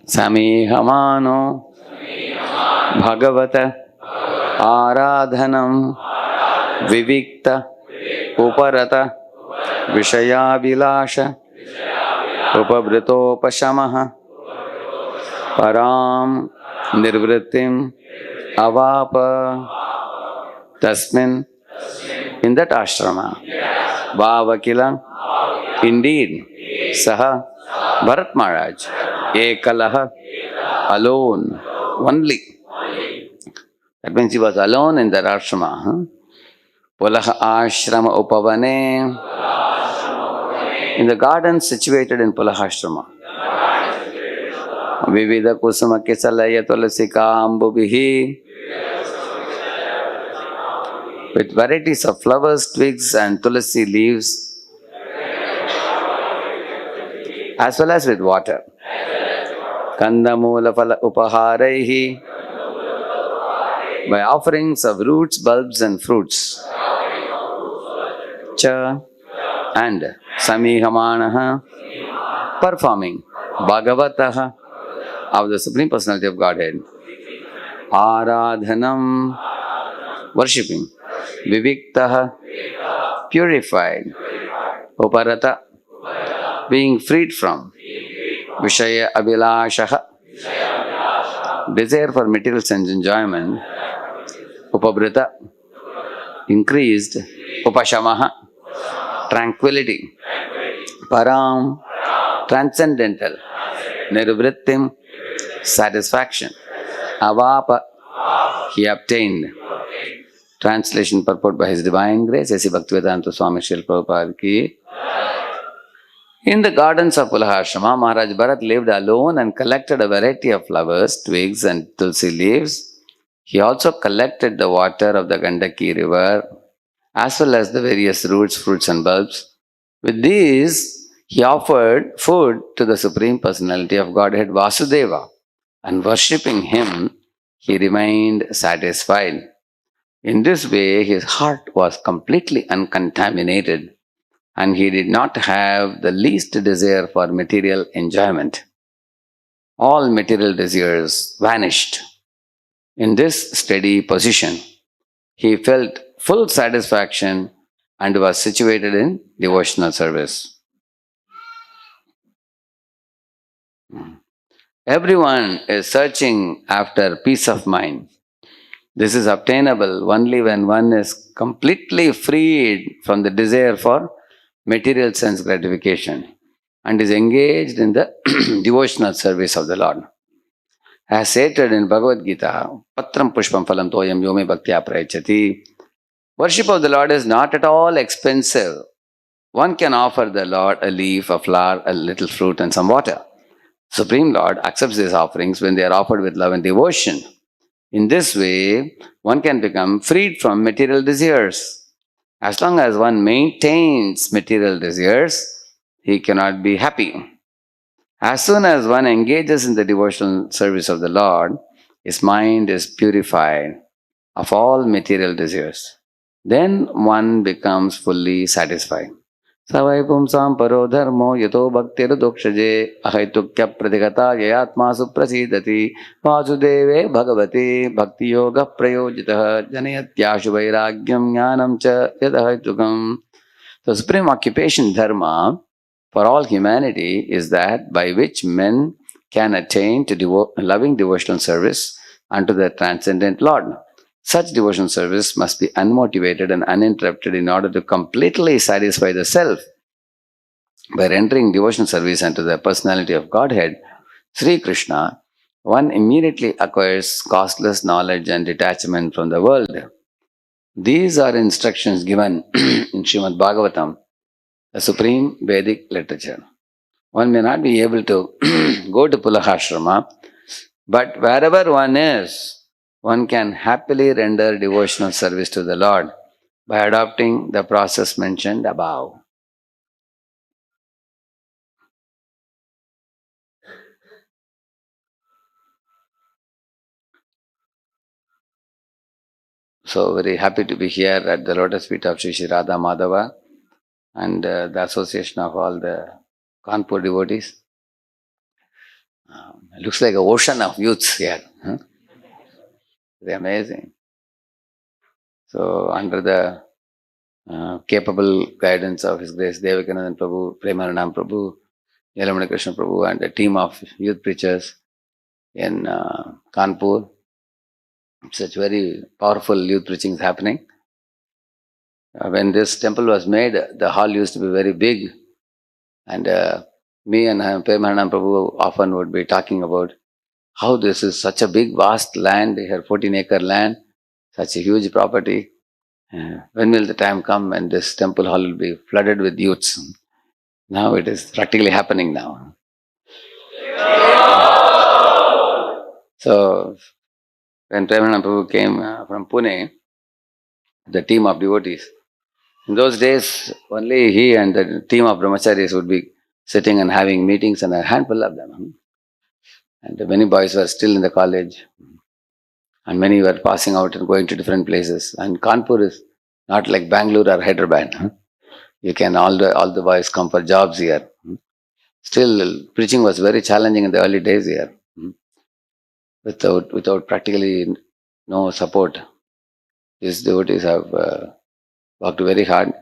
Samihamano Bhagavata Aradhanam Vivikta Uparata Vishayavilasha Upavritopasamah Param Nirvrittim Avapa Tasmin. In that ashrama, Bhavakila, indeed, Saha, Bharata Maharaj, Ekalaha, alone, only. That means he was alone in that ashrama. Pulaha ashrama upavane, in the garden situated in Pulaha ashrama. Vivida kusuma kisalaya tulasika ambubihi, with varieties of flowers, twigs and tulasi leaves, as well as with water. Kandamula phala upaharaihi, by offerings of roots, bulbs and fruits. Cha, and Samihamanaha, performing Bhagavataha, of the Supreme Personality of Godhead. Aradhanam, worshipping. Viviktaha, purified. Uparata, being freed from. Vishaya Abhilashaha, desire for material sense enjoyment. Upabrita, increased. Upashamaha, tranquility. Param, transcendental. Nirvrittim, satisfaction. Avapa, he obtained. Translation purport by His Divine Grace, E.A.S.Y Bhaktivedanta Swami Srila Prabhupada ki. In the gardens of Pulaha Maharaj Bharat lived alone and collected a variety of flowers, twigs and tulsi leaves. He also collected the water of the Gandaki river, as well as the various roots, fruits and bulbs. With these, he offered food to the Supreme Personality of Godhead Vasudeva, and worshipping him, he remained satisfied. In this way, his heart was completely uncontaminated, and he did not have the least desire for material enjoyment. All material desires vanished. In this steady position, he felt full satisfaction and was situated in devotional service. Everyone is searching after peace of mind. This is obtainable only when one is completely freed from the desire for material sense gratification and is engaged in the devotional service of the Lord. As stated in Bhagavad Gita, Patram Pushpam Phalam Toyam Yome Bhaktya Prayachati. Worship of the Lord is not at all expensive. One can offer the Lord a leaf, a flower, a little fruit and some water. Supreme Lord accepts these offerings when they are offered with love and devotion. In this way, one can become freed from material desires. As long as one maintains material desires, he cannot be happy. As soon as one engages in the devotional service of the Lord, his mind is purified of all material desires. Then one becomes fully satisfied. Savai pumsam paro dharmo yato bhaktiru dokshaje ahaitukya pratigata yayatma suprasidati vasudeve bhagavati bhakti yoga prayojitah janayatyashu vairagyam jnanam cha yadahaitukam. The supreme occupation dharma for all humanity is that by which men can attain to loving devotional service unto the transcendent Lord. Such devotional service must be unmotivated and uninterrupted in order to completely satisfy the self. By rendering devotional service unto the personality of Godhead, Sri Krishna, one immediately acquires costless knowledge and detachment from the world. These are instructions given in Srimad Bhagavatam, the supreme Vedic literature. One may not be able to go to Pulahashrama, but wherever one is, one can happily render devotional service to the Lord by adopting the process mentioned above. So very happy to be here at the lotus feet of Sri Sri Radha Madhava and the association of all the Kanpur devotees. Looks like an ocean of youths here. Huh? They're amazing. So, under the capable guidance of His Grace Devakananda Prabhu, Premananam Prabhu, Yelamani Krishna Prabhu, and a team of youth preachers in Kanpur, such very powerful youth preaching is happening. When this temple was made, the hall used to be very big, and me and Premananam Prabhu often would be talking about how this is such a big, vast land, here 14-acre land, such a huge property. When will the time come when this temple hall will be flooded with youths? Now it is practically happening now. So, when Premanand Prabhu came from Pune, the team of devotees, in those days, only he and the team of brahmacharis would be sitting and having meetings, and a handful of them. And many boys were still in the college, and many were passing out and going to different places. And Kanpur is not like Bangalore or Hyderabad. You can all the boys come for jobs here. Still, preaching was very challenging in the early days here. Without practically no support, these devotees have worked very hard.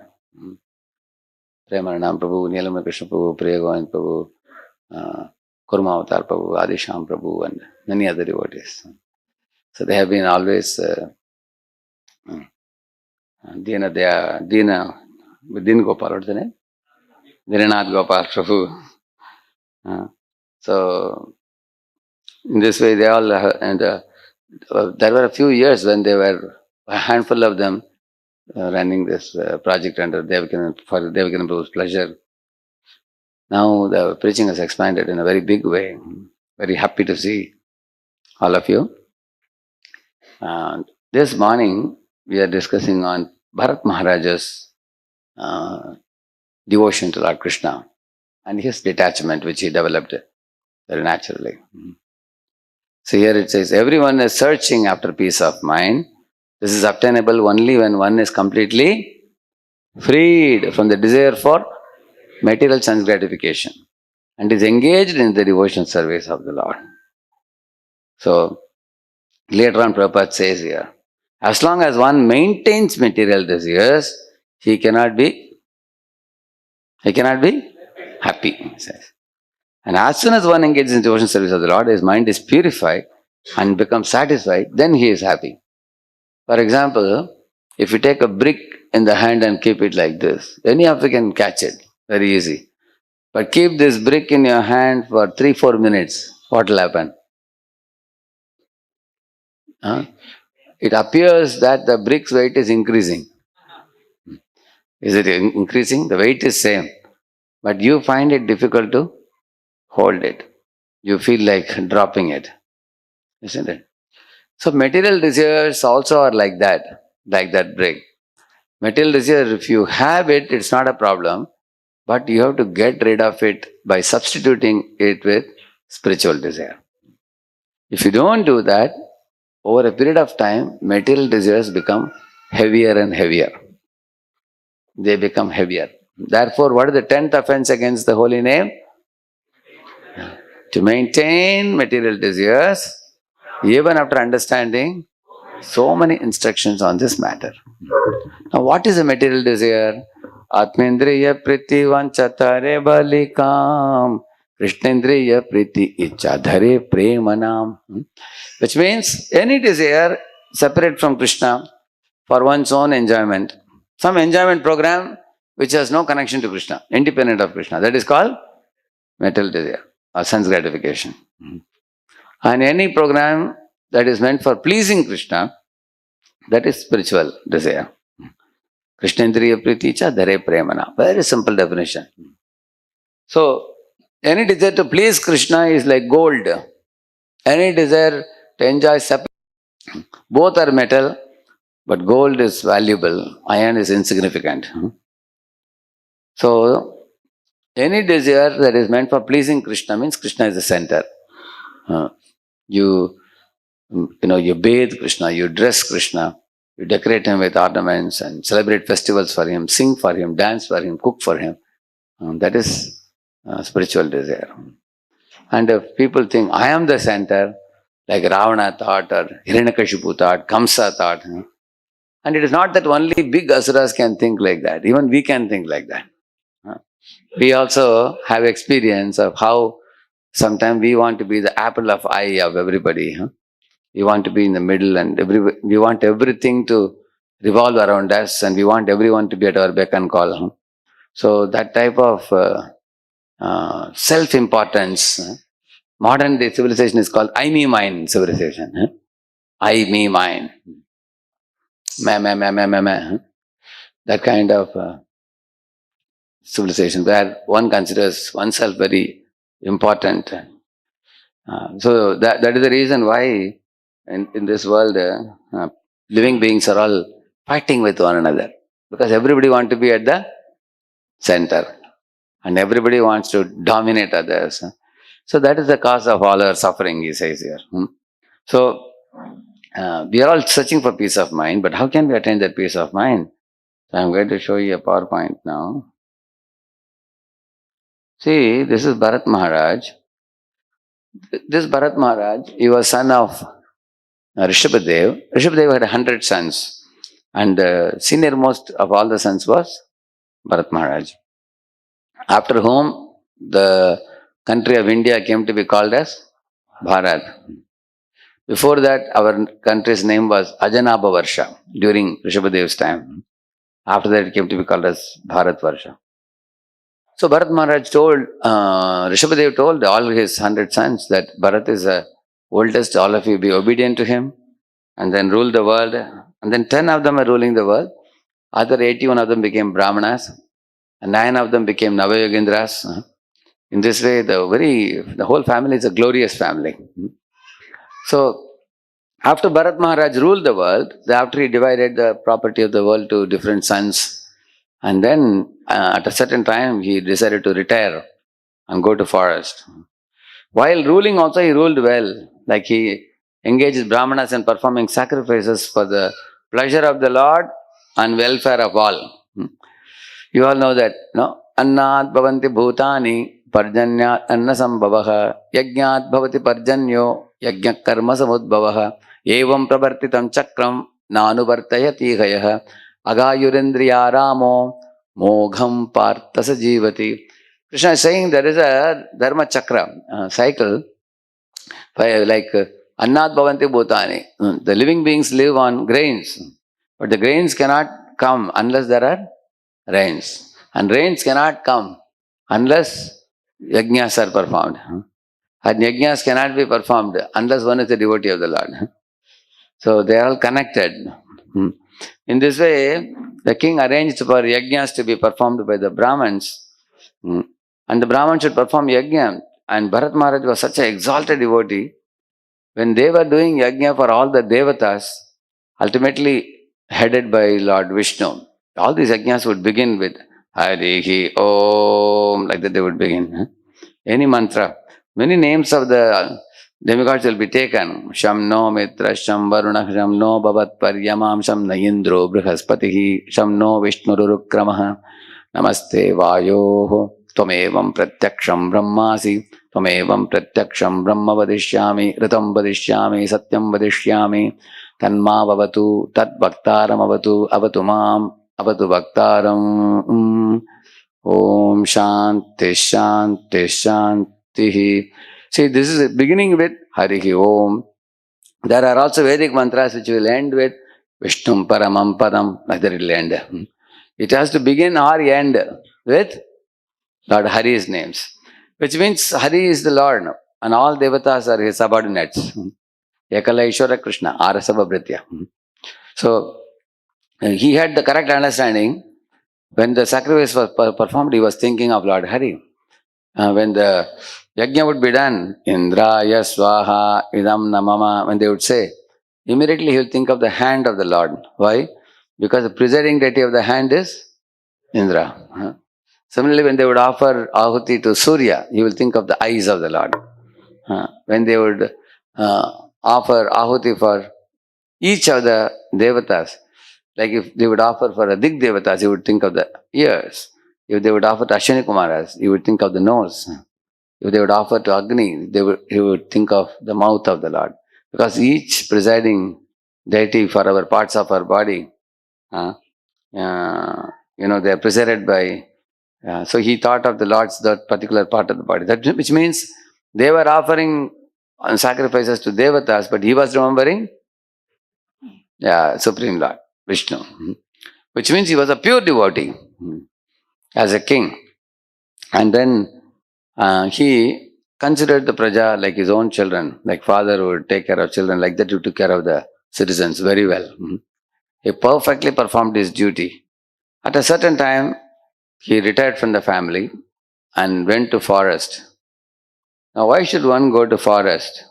Premananam Prabhu, Neelamani Krishna Prabhu, Priyagovind Prabhu, Kurma Avatar Prabhu, Radheshyam Prabhu, and many other devotees. So they have been always Dina Din Gopal, what's the name? Dinanath Gopal Prabhu. So in this way, they all and there were a few years when they were a handful of them running this project under for Devakananda Prabhu's pleasure. Now the preaching has expanded in a very big way. Very happy to see all of you. And this morning we are discussing on Bharata Maharaj's devotion to Lord Krishna and his detachment, which he developed very naturally. So here it says, everyone is searching after peace of mind. This is obtainable only when one is completely freed from the desire for material sense gratification and is engaged in the devotion service of the Lord. So later on Prabhupada says here, as long as one maintains material desires, he cannot be happy, he says. And as soon as one engages in devotion service of the Lord, his mind is purified and becomes satisfied, then he is happy. For example, if you take a brick in the hand and keep it like this, any of you can catch it, very easy. But keep this brick in your hand for 3-4 minutes, what will happen? It appears that the brick's weight is increasing. Is it increasing? The weight is same. But you find it difficult to hold it. You feel like dropping it. Isn't it? So material desires also are like that brick. Material desire, if you have it, it's not a problem. But you have to get rid of it by substituting it with spiritual desire. If you don't do that, over a period of time, material desires become heavier and heavier. They become heavier. Therefore, what is the 10th offense against the holy name? To maintain material desires, even after understanding so many instructions on this matter. Now, what is a material desire? Atmendriya priti vanchatare balikam Krishnendriya priti ichadhare premanam. Which means any desire separate from Krishna for one's own enjoyment. Some enjoyment program which has no connection to Krishna, independent of Krishna. That is called material desire or sense gratification. And any program that is meant for pleasing Krishna, that is spiritual desire. Krishnendriya priticha dhare premana. Very simple definition. So, any desire to please Krishna is like gold. Any desire to enjoy separate, both are metal, but gold is valuable, iron is insignificant. So, any desire that is meant for pleasing Krishna means Krishna is the center. You bathe Krishna, you dress Krishna, you decorate him with ornaments and celebrate festivals for him, sing for him, dance for him, cook for him. That is spiritual desire. And if people think, I am the center, like Ravana thought or Hiranyakashipu thought, Kamsa thought. And it is not that only big asuras can think like that. Even we can think like that. We also have experience of how sometimes we want to be the apple of eye of everybody. We want to be in the middle and we want everything to revolve around us and we want everyone to be at our beck and call. So that type of self-importance, modern day civilization is called I, me, mine civilization. I, me, mine. Me. That kind of civilization where one considers oneself very important. So that is the reason why in this world living beings are all fighting with one another because everybody wants to be at the center and everybody wants to dominate others. So that is the cause of all our suffering, he says here. So we are all searching for peace of mind, but how can we attain that peace of mind? So I'm going to show you a PowerPoint now. See, this is Bharat Maharaj. This Bharat Maharaj, he was son of Rishabhadev. Rishabhadev had 100 sons. And the senior most of all the sons was Bharat Maharaj. After whom the country of India came to be called as Bharat. Before that, our country's name was Ajanabha Varsha during Rishabhadev's time. After that, it came to be called as Bharat Varsha. So Bharat Maharaj told, Rishabhadev told all his 100 sons that Bharat is the oldest, all of you be obedient to him and then rule the world. And then 10 of them are ruling the world. Other 81 of them became Brahmanas and 9 of them became Navayogindras. In this way, the whole family is a glorious family. So after Bharat Maharaj ruled the world, after he divided the property of the world to different sons, and then at a certain time he decided to retire and go to forest. While ruling also he ruled well, like he engaged Brahmanas in performing sacrifices for the pleasure of the Lord and welfare of all. You all know that, no? Annat bhavanti bhutani parjanyat anna sambhavaha yajnat bhavati parjanyo yajna karma samudbhavaha evam pravartitam chakram nanuvartayati gayah agayurendriya ramo mogham partasa jivati. Krishna is saying there is a dharma chakra cycle, like annat bhavanti bhutani. The living beings live on grains, but the grains cannot come unless there are rains. And rains cannot come unless yajnas are performed. And yajnas cannot be performed unless one is a devotee of the Lord. So they are all connected. In this way, the king arranged for yajnas to be performed by the Brahmins. And the Brahmins should perform yajna. And Bharat Maharaj was such an exalted devotee. When they were doing yajna for all the devatas, ultimately headed by Lord Vishnu, all these yajnas would begin with Harihi Om, like that they would begin. Any mantra. Many names of the demigods will be taken. Sham no Mitra, Sham Varuna, Sham no Bhavat Paryamam, Sham Nayindro, Brihaspatihi, Sham no Vishnu Rukramaha, Namaste Vayoho, Tvamevam Pratyaksham Brahmasi, Tvamevam Pratyaksham Brahma Vadishyami, Ritam Vadishyami, Satyam Vadishyami, Tanma Vavatu, Tat Bhaktaram Avatu, Avatu Mam, Avatu Bhaktaram. Om Shanti Shanti Shanti. See, this is beginning with Harihi Om. There are also Vedic mantras which will end with Vishnum Paramam Padam, like that it will end. It has to begin or end with Lord Hari's names, which means Hari is the Lord and all devatas are his subordinates. Ekala Ishwara Krishna, Arasava Bhritya. So he had the correct understanding. When the sacrifice was performed, he was thinking of Lord Hari. When the yajna would be done, Indraya Swaha Idam Namama, when they would say, immediately he will think of the hand of the Lord. Why? Because the presiding deity of the hand is Indra. Similarly, when they would offer ahuti to Surya, he will think of the eyes of the Lord. When they would offer ahuti for each of the devatas, like if they would offer for a Dig devatas, he would think of the ears. If they would offer to Ashwini Kumaras, he would think of the nose. if they would offer to Agni, he would think of the mouth of the Lord. Because each presiding deity for our parts of our body, uh, they are presided by. So he thought of the Lord's that particular part of the body. That which means they were offering sacrifices to devatas, but he was remembering, Supreme Lord Vishnu, which means he was a pure devotee as a king. And then he considered the praja like his own children, like father would take care of children, like that he took care of the citizens very well. He perfectly performed his duty. At a certain time, he retired from the family and went to forest. Now, why should one go to forest?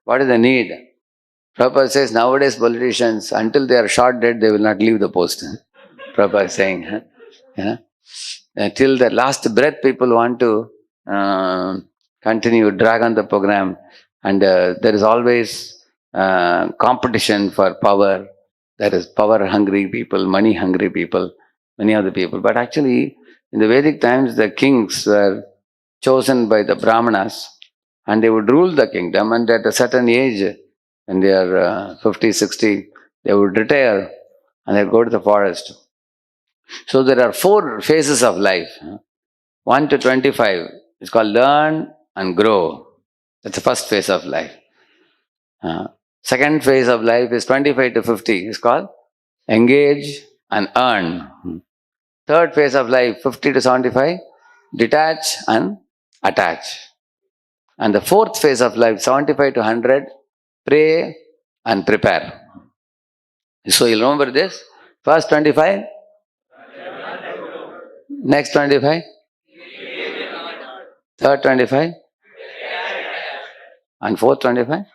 What is the need? Prabhupada says nowadays politicians, until they are shot dead, they will not leave the post. Prabhupada is saying, till the last breath, people want to continue, drag on the program, and there is always competition for power. There is power-hungry people, money-hungry people, many of the people. But actually, in the Vedic times, the kings were chosen by the Brahmanas, and they would rule the kingdom, and at a certain age, when they are 50, 60, they would retire and they go to the forest. So there are 4 phases of life. 1 to 25 is called learn and grow. That's the first phase of life. Second phase of life is 25 to 50. It's called engage and earn. Third phase of life, 50 to 75, detach and attach. And the fourth phase of life, 75 to 100, pray and prepare. So you'll remember this. First 25, next 25, third 25, and fourth 25.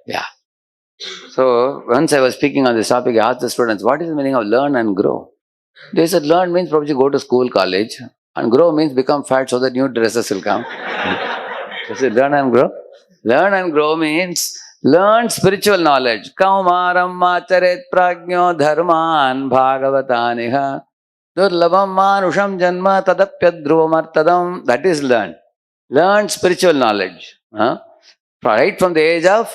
Yeah. So once I was speaking on this topic, I asked the students, what is the meaning of learn and grow? They said, learn means probably go to school, college, and grow means become fat so that new dresses will come. I said, learn and grow. Learn and grow means learn spiritual knowledge. Kaumaram macharet prajño dharman bhagavataniha durlabam manusham janma tadapyadruvamartadam. That is learn. Learn spiritual knowledge. Right from the age of,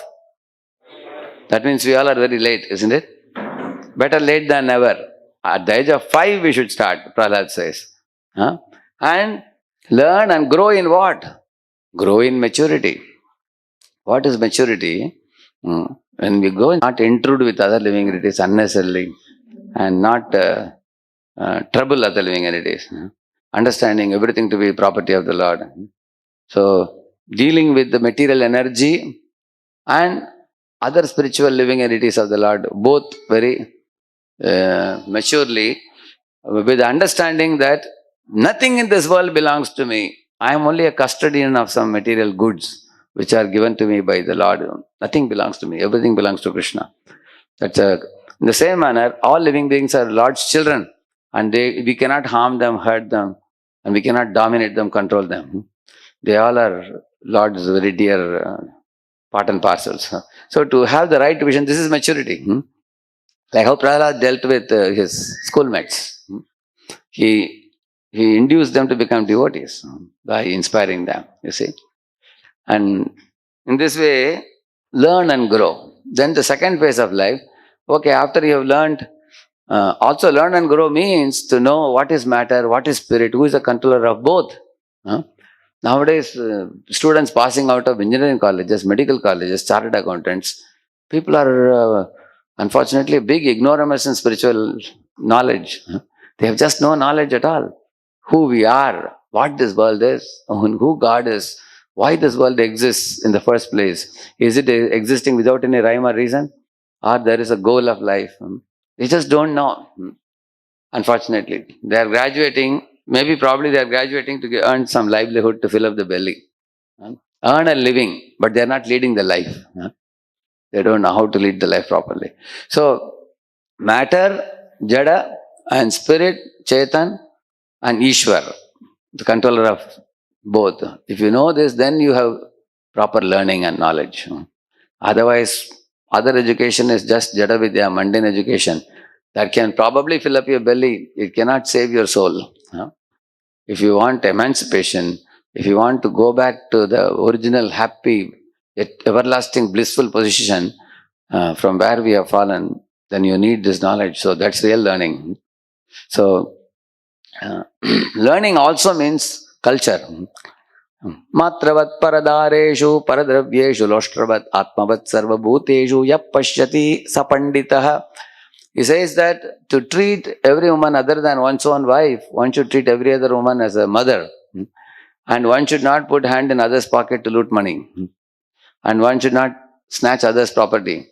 that means we all are very late, isn't it? Better late than never. At the age of 5, we should start, Prahlad says. And learn and grow in what? Grow in maturity. What is maturity? When we go, not intrude with other living entities unnecessarily and not trouble other living entities. Understanding everything to be property of the Lord. So, dealing with the material energy and other spiritual living entities of the Lord, both very maturely, with the understanding that nothing in this world belongs to me. I am only a custodian of some material goods which are given to me by the Lord. Nothing belongs to me. Everything belongs to Krishna. In the same manner, all living beings are Lord's children, and we cannot harm them, hurt them, and we cannot dominate them, control them. They all are Lord's very dear part and parcels. So to have the right vision, this is maturity. Like how Prahlad dealt with his schoolmates. He induced them to become devotees by inspiring them, you see. And in this way, learn and grow. Then the second phase of life, okay, after you have learned, also learn and grow means to know what is matter, what is spirit, who is the controller of both. Nowadays, students passing out of engineering colleges, medical colleges, chartered accountants, people are unfortunately big ignoramus in spiritual knowledge. They have just no knowledge at all. Who we are, what this world is, who God is, why this world exists in the first place. Is it existing without any rhyme or reason? Or there is a goal of life? They just don't know. Unfortunately, they are graduating. Maybe probably they are graduating to earn some livelihood to fill up the belly. Earn a living, but they are not leading the life. They don't know how to lead the life properly. So, matter, jada, and spirit, Chetan, and Ishwar, the controller of both. If you know this, then you have proper learning and knowledge. Otherwise, other education is just jada vidya, mundane education. That can probably fill up your belly. It cannot save your soul. If you want emancipation, If you want to go back to the original happy, everlasting, blissful position from where we have fallen, then you need this knowledge. So that's real learning. So learning also means culture. Matravat paradareshu paradravyeshu loshtravat atmavat sarvabhuteshu yap pashyati sapanditaha. He says that to treat every woman other than one's own wife, one should treat every other woman as a mother. And one should not put hand in others' pocket to loot money. And one should not snatch others' property.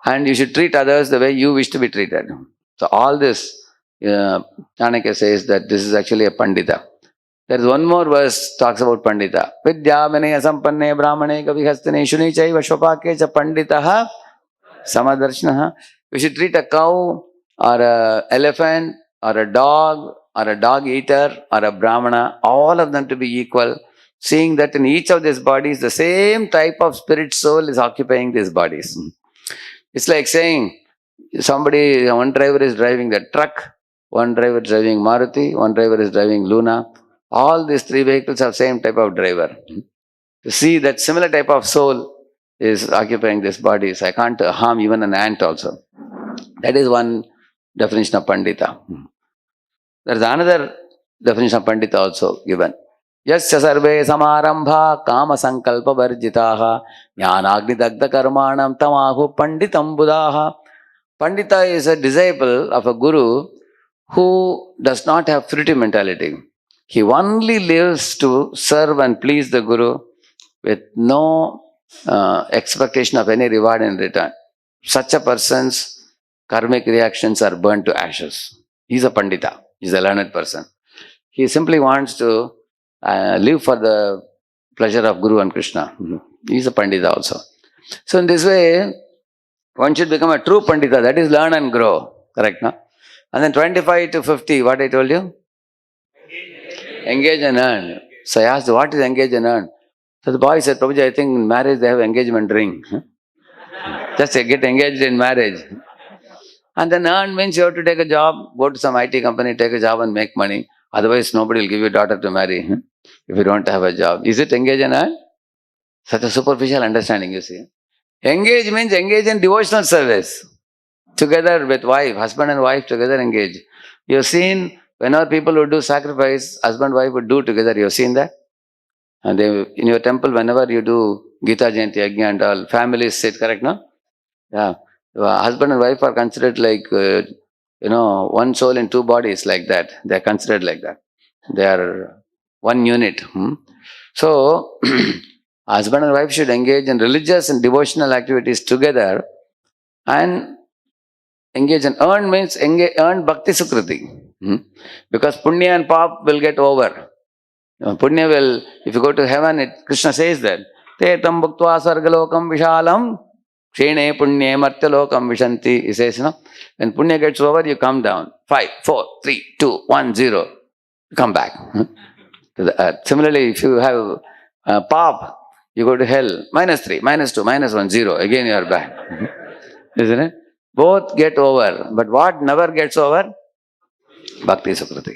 And you should treat others the way you wish to be treated. So all this, Chanakya says that this is actually a Pandita. There is one more verse talks about Pandita. Vidya vinaya sampanne brahmane kavihastane shuni chaiva shvapake cha panditaha samadarshnaha. We should treat a cow or an elephant or a dog or a dog eater or a brahmana, all of them to be equal, seeing that in each of these bodies the same type of spirit soul is occupying these bodies. It's like saying one driver is driving the truck, one driver is driving Maruti, one driver is driving Luna. All these three vehicles have same type of driver. To see that similar type of soul is occupying these bodies. I can't harm even an ant also. That is one definition of Pandita. There is another definition of Pandita also given. Yasya sarve samarambha kama sankalpa varjitaha jnanagni dagda karmanam tamahu panditam buddhaha. Pandita is a disciple of a guru who does not have fruity mentality. He only lives to serve and please the guru with no expectation of any reward in return. Such a person's karmic reactions are burnt to ashes. He's a Pandita. He's a learned person. He simply wants to live for the pleasure of Guru and Krishna. He's a Pandita also. So in this way, one should become a true Pandita. That is learn and grow. Correct, no? And then 25 to 50, what I told you? Engage and earn. So I asked, what is engage and earn? So the boy said, Prabhuji, I think in marriage they have engagement ring. Just get engaged in marriage. And then earn means you have to take a job, go to some IT company, take a job and make money. Otherwise, nobody will give you a daughter to marry if you don't have a job. Is it engage and earn? Such a superficial understanding, you see. Engage means engage in devotional service. Together with wife, husband and wife together engage. You have seen whenever people would do sacrifice, husband and wife would do together. You have seen that? And in your temple, whenever you do Gita Jayanti Yajna and all, families sit, correct, no? Yeah. Husband and wife are considered like, one soul in two bodies like that. They are considered like that. They are one unit. So, husband and wife should engage in religious and devotional activities together and engage and earn means earn Bhakti Sukriti. Because Punya and Pap will get over. Punya will, if you go to heaven, Krishna says that, Te tam bhaktva sargalokam vishalam Kshene punye martyalokam vishanti. He says, when punya gets over, you come down. 5, 4, 3, 2, 1, 0. You come back to the earth. Similarly, if you have pap, you go to hell. -3, -2, -1, 0. Again you are back. Isn't it? Both get over. But what never gets over? Bhakti Sukriti.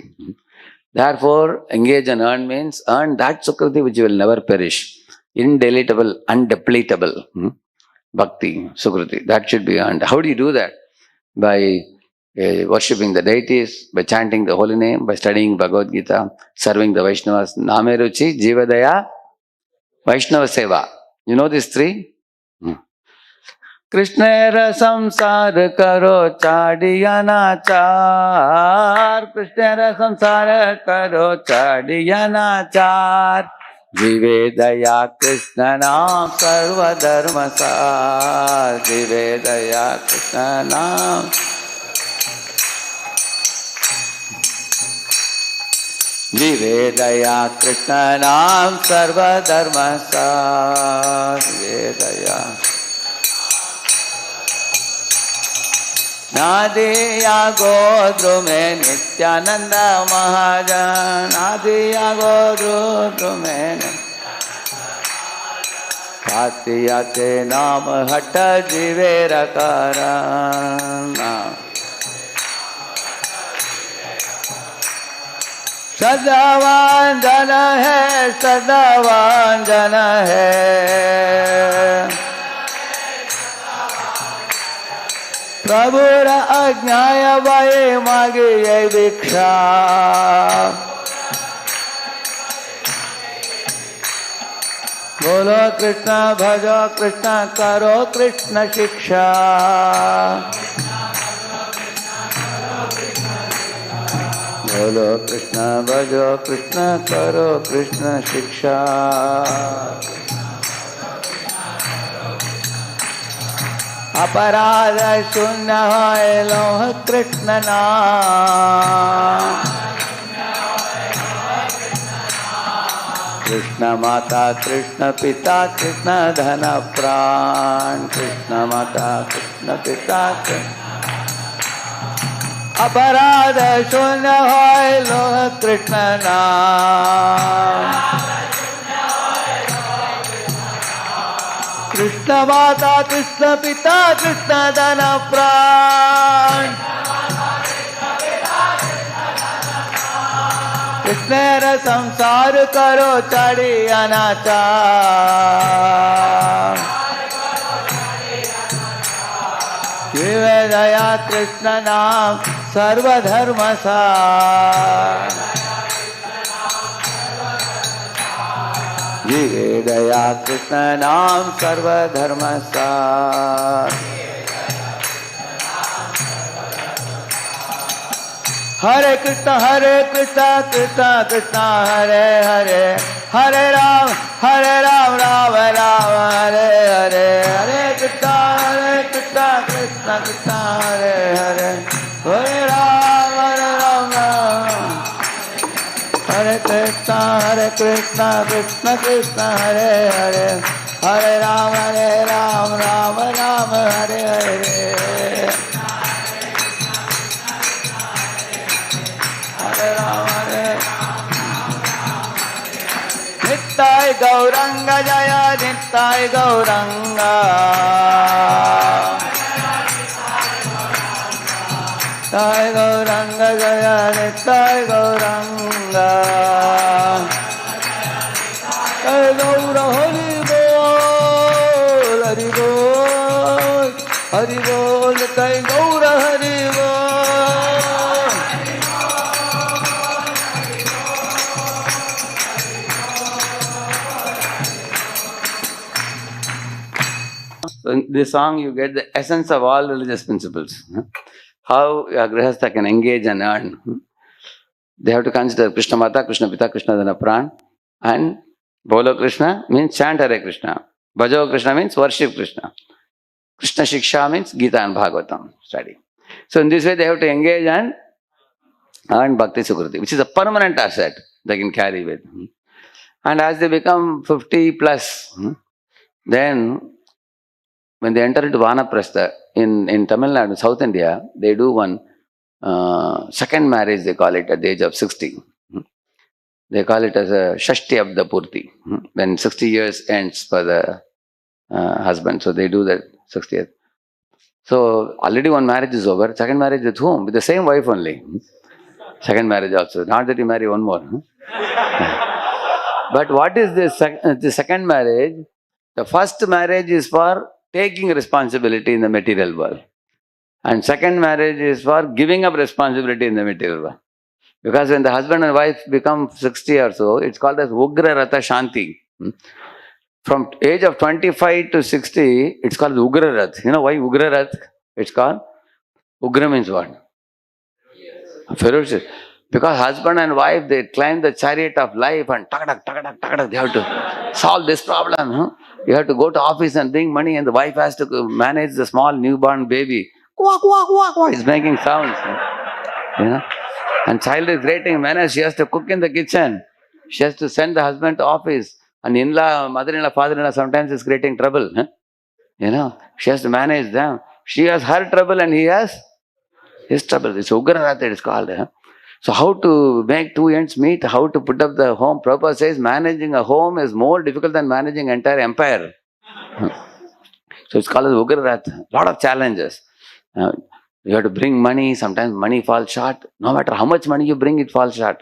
Therefore, engage and earn means earn that Sukriti which will never perish. Indeletable, undepletable. Bhakti, Sukriti, that should be earned. How do you do that? By worshipping the deities, by chanting the holy name, by studying Bhagavad Gita, serving the Vaishnavas. Name Ruchi, Jivadaya, Vaishnava Seva. You know these three? Krishna samsar karo chadiya nachar. Krishna samsar karo chadiya nachar. Jive daya Krishna naam sarva dharma sar. Jive daya Krishna naam. Jive daya Krishna naam sarva dharma sar. Jive daya. Nadiya Godru mein Nityananda Mahajan. Nadiya Godru mein Satiyate Naam Hatta Jivera Karan. सदावान जन है, सदावान जन है। प्रभुर अज्ञाय वै मागे ये भिक्षा। बोलो कृष्ण भजो कृष्ण करो कृष्ण शिक्षा। बोलो कृष्ण भजो कृष्ण करो कृष्ण शिक्षा। अपराध शून्य है लोह कृष्ण नाम। कृष्ण माता कृष्ण पिता कृष्ण धन प्राण। कृष्ण माता कृष्ण पिता कृष्ण। अपराध शून्य है लोह कृष्ण नाम। कृष्ण माता कृष्ण पिता कृष्ण धन प्राण। कृष्ण संसार करो चढ़ी अनाचार। जीवे दया कृष्ण नाम सर्वधर्म सार। जीवे दया कृष्ण नाम सर्वधर्म सार। हरे कृष्ण कृष्ण कृष्ण हरे हरे। हरे राम राम राम हरे हरे। हरे कृष्ण कृष्ण कृष्ण हरे हरे। हरे राम राम। हरे कृष्ण कृष्ण कृष्ण हरे हरे। हरे राम राम राम हरे हरे। नित्याय गौरंग जय नित्याय गौरंग। नित्याय गौरंग जय नित्याय गौरंग। जय गौर हरि बोल हरि बोल हरि बोल। जय गौर हरि बोल। So in this song you get the essence of all religious principles. How a grihastha can engage and earn. They have to consider Krishna Mata, Krishna Pita, Krishna Dana Pran, and Bolo Krishna means chant Hare Krishna. Bhajo Krishna means worship Krishna. Krishna Shiksha means Gita and Bhagavatam study. So in this way they have to engage and earn Bhakti Sukriti, which is a permanent asset they can carry with. And as they become 50 plus, then when they enter into Vanaprastha, in Tamil Nadu, South India, they do one second marriage, they call it, at the age of 60. They call it as a Shashti Abda Purti, when 60 years ends for the husband. So they do that 60th. So already one marriage is over. Second marriage with whom? With the same wife only. Second marriage also. Not that you marry one more. But what is this the second marriage? The first marriage is for taking responsibility in the material world. And second marriage is for giving up responsibility in the material world. Because when the husband and wife become 60 or so, it's called as Ugra Ratha Shanti. From age of 25 to 60, it's called Ugra Rath. You know why Ugra Rath? It's called Ugra means what? Ferocious. Because husband and wife, they climb the chariot of life and takadak, they have to solve this problem. You have to go to office and bring money, and the wife has to manage the small newborn baby. Quack, quack, quack, quack. It's making sounds. You know? And child is creating manners. She has to cook in the kitchen. She has to send the husband to office. And in-law, mother-in-law, father-in-law sometimes is creating trouble. You know, she has to manage them. She has her trouble and he has his trouble. It's Ugra Ratha, it is called. So how to make two ends meet, how to put up the home. Prabhupada says managing a home is more difficult than managing entire empire. So it's called as Ugra Ratha. Lot of challenges. You have to bring money. Sometimes money falls short. No matter how much money you bring, it falls short.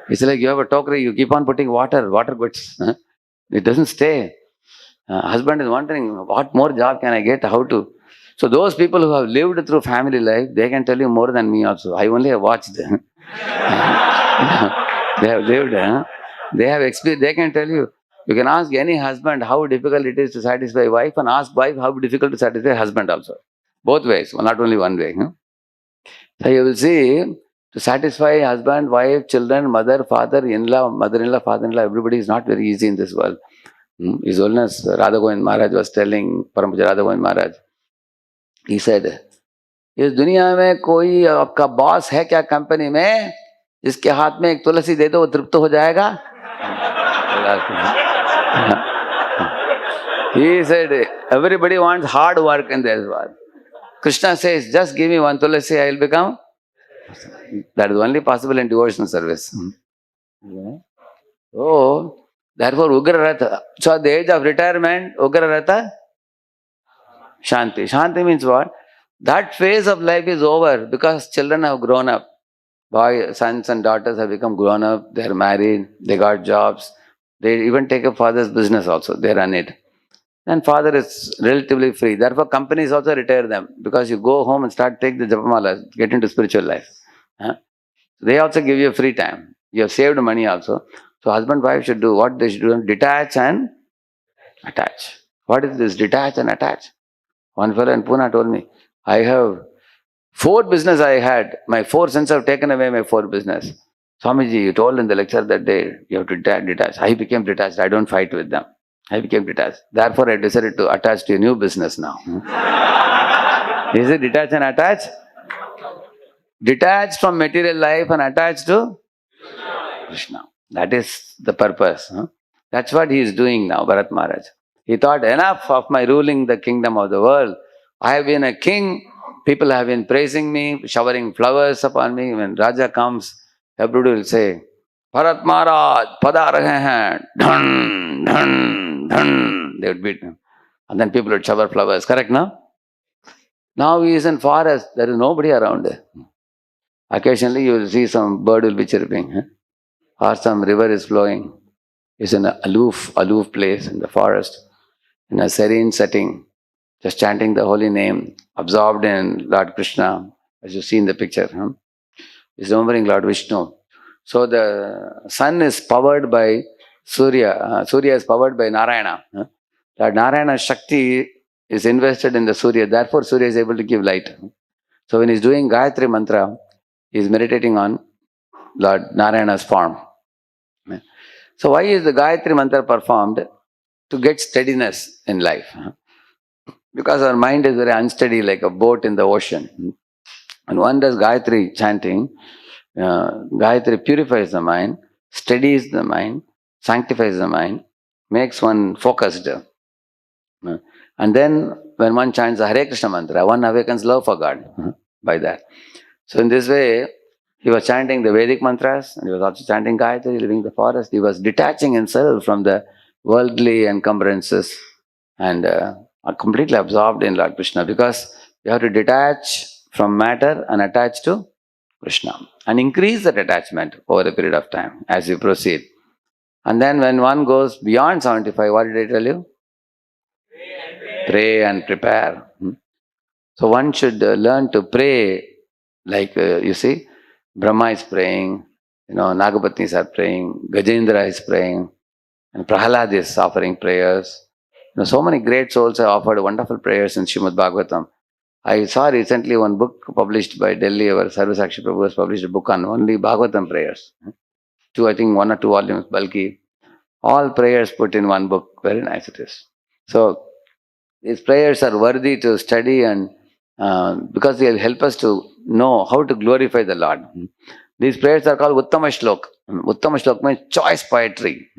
It's like you have a tokri, you keep on putting water goods. It doesn't stay. Husband is wondering, what more job can I get? How to? So those people who have lived through family life, they can tell you more than me also. I only have watched. They have lived. They have experienced. They can tell you. You can ask any husband how difficult it is to satisfy wife, and ask wife how difficult to satisfy husband also. Both ways, not only one way. So you will see, to satisfy husband, wife, children, mother, father, in-law, mother-in-law, father-in-law, everybody is not very easy in this world. His Holiness Radha Govind Maharaj was telling, Param Puja Radha Govind Maharaj, he said, इस दुनिया में कोई आपका boss है क्या company में जिसके हाथ में एक तुलसी दे दो वो तृप्त हो जाएगा? He said, everybody wants hard work in this world. Krishna says, just give me one tulasi, I will become. That is only possible in devotional service. Yeah. So, therefore, Ugra Ratha. So, at the age of retirement, Ugra Ratha, Shanti. Shanti means what? That phase of life is over because children have grown up. Sons and daughters have become grown up, they are married, they got jobs. They even take up father's business also, they run it. And father is relatively free. Therefore, companies also retire them because you go home and start take the japamala, get into spiritual life. They also give you free time. You have saved money also. So husband wife should do what they should do: detach and attach. What is this? Detach and attach. One fellow in Pune told me, I have 4 business I had. My 4 sons have taken away my 4 business. Swamiji, you told in the lecture that day you have to detach. I became detached. I don't fight with them. I became detached. Therefore, I decided to attach to a new business now. Is it detach and attach? Detached from material life and attached to Krishna. That is the purpose. That's what he is doing now, Bharat Maharaj. He thought, enough of my ruling the kingdom of the world. I have been a king. People have been praising me, showering flowers upon me. When Raja comes, everybody will say, Bharat Maharaj, pada rahe hain. Dhan, dhan, dhan. They would beat him. And then people would shower flowers. Correct, no? Now he is in forest. There is nobody around. Occasionally you will see some bird will be chirping. Or some river is flowing. It's in an aloof place in the forest, in a serene setting, just chanting the holy name, absorbed in Lord Krishna, as you see in the picture. Is remembering Lord Vishnu. So the sun is powered by Surya. Surya is powered by Narayana. Lord Narayana's Shakti is invested in the Surya. Therefore, Surya is able to give light. So when he's doing Gayatri Mantra, he's meditating on Lord Narayana's form. So why is the Gayatri Mantra performed? To get steadiness in life. Because our mind is very unsteady like a boat in the ocean. And one does Gayatri chanting, Gayatri purifies the mind, steadies the mind, sanctifies the mind, makes one focused. And then when one chants the Hare Krishna mantra, one awakens love for God by that. So in this way, he was chanting the Vedic mantras and he was also chanting Gayatri, living in the forest. He was detaching himself from the worldly encumbrances and are completely absorbed in Lord Krishna, because you have to detach from matter and attach to Krishna and increase that attachment over a period of time as you proceed. And then when one goes beyond 75, what did I tell you? Pray and prepare. So one should learn to pray like, you see, Brahma is praying, Nagapatnis are praying, Gajendra is praying, and Prahalad is offering prayers. So many great souls have offered wonderful prayers in Srimad Bhagavatam. I saw recently one book published by Delhi, our Sarvasakshi Prabhu has published a book on only Bhagavatam prayers. I think 1 or 2 volumes, bulky. All prayers put in one book. Very nice it is. So, these prayers are worthy to study, and because they will help us to know how to glorify the Lord. These prayers are called Uttama Shlok. Uttama Shlok means choice poetry.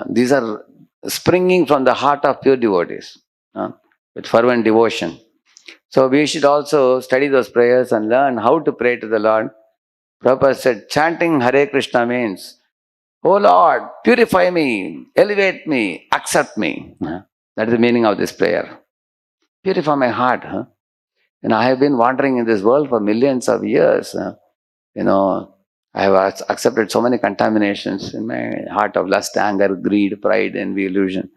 These are springing from the heart of pure devotees with fervent devotion. So we should also study those prayers and learn how to pray to the Lord. Prabhupada said, chanting Hare Krishna means, oh Lord, purify me, elevate me, accept me. That is the meaning of this prayer. Purify my heart. I have been wandering in this world for millions of years. You know, I have accepted so many contaminations in my heart of lust, anger, greed, pride, envy, illusion.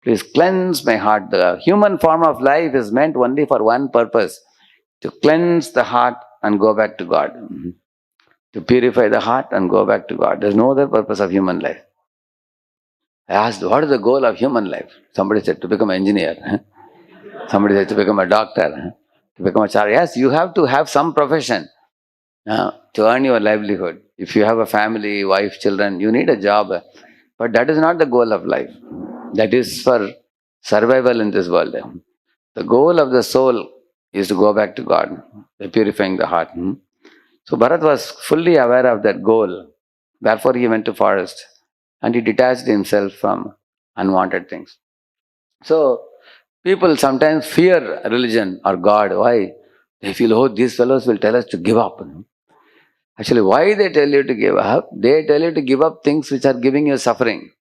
Please cleanse my heart. The human form of life is meant only for one purpose, to cleanse the heart and go back to God. To purify the heart and go back to God. There's no other purpose of human life. I asked, what is the goal of human life? Somebody said, to become an engineer. Somebody said, to become a doctor. To become a child. Yes, you have to have some profession to earn your livelihood. If you have a family, wife, children, you need a job. But that is not the goal of life. That is for survival in this world. The goal of the soul is to go back to God, purifying the heart. So Bharat was fully aware of that goal. Therefore, he went to forest and he detached himself from unwanted things. So people sometimes fear religion or God. Why? They feel, oh, these fellows will tell us to give up. Actually, why they tell you to give up? They tell you to give up things which are giving you suffering.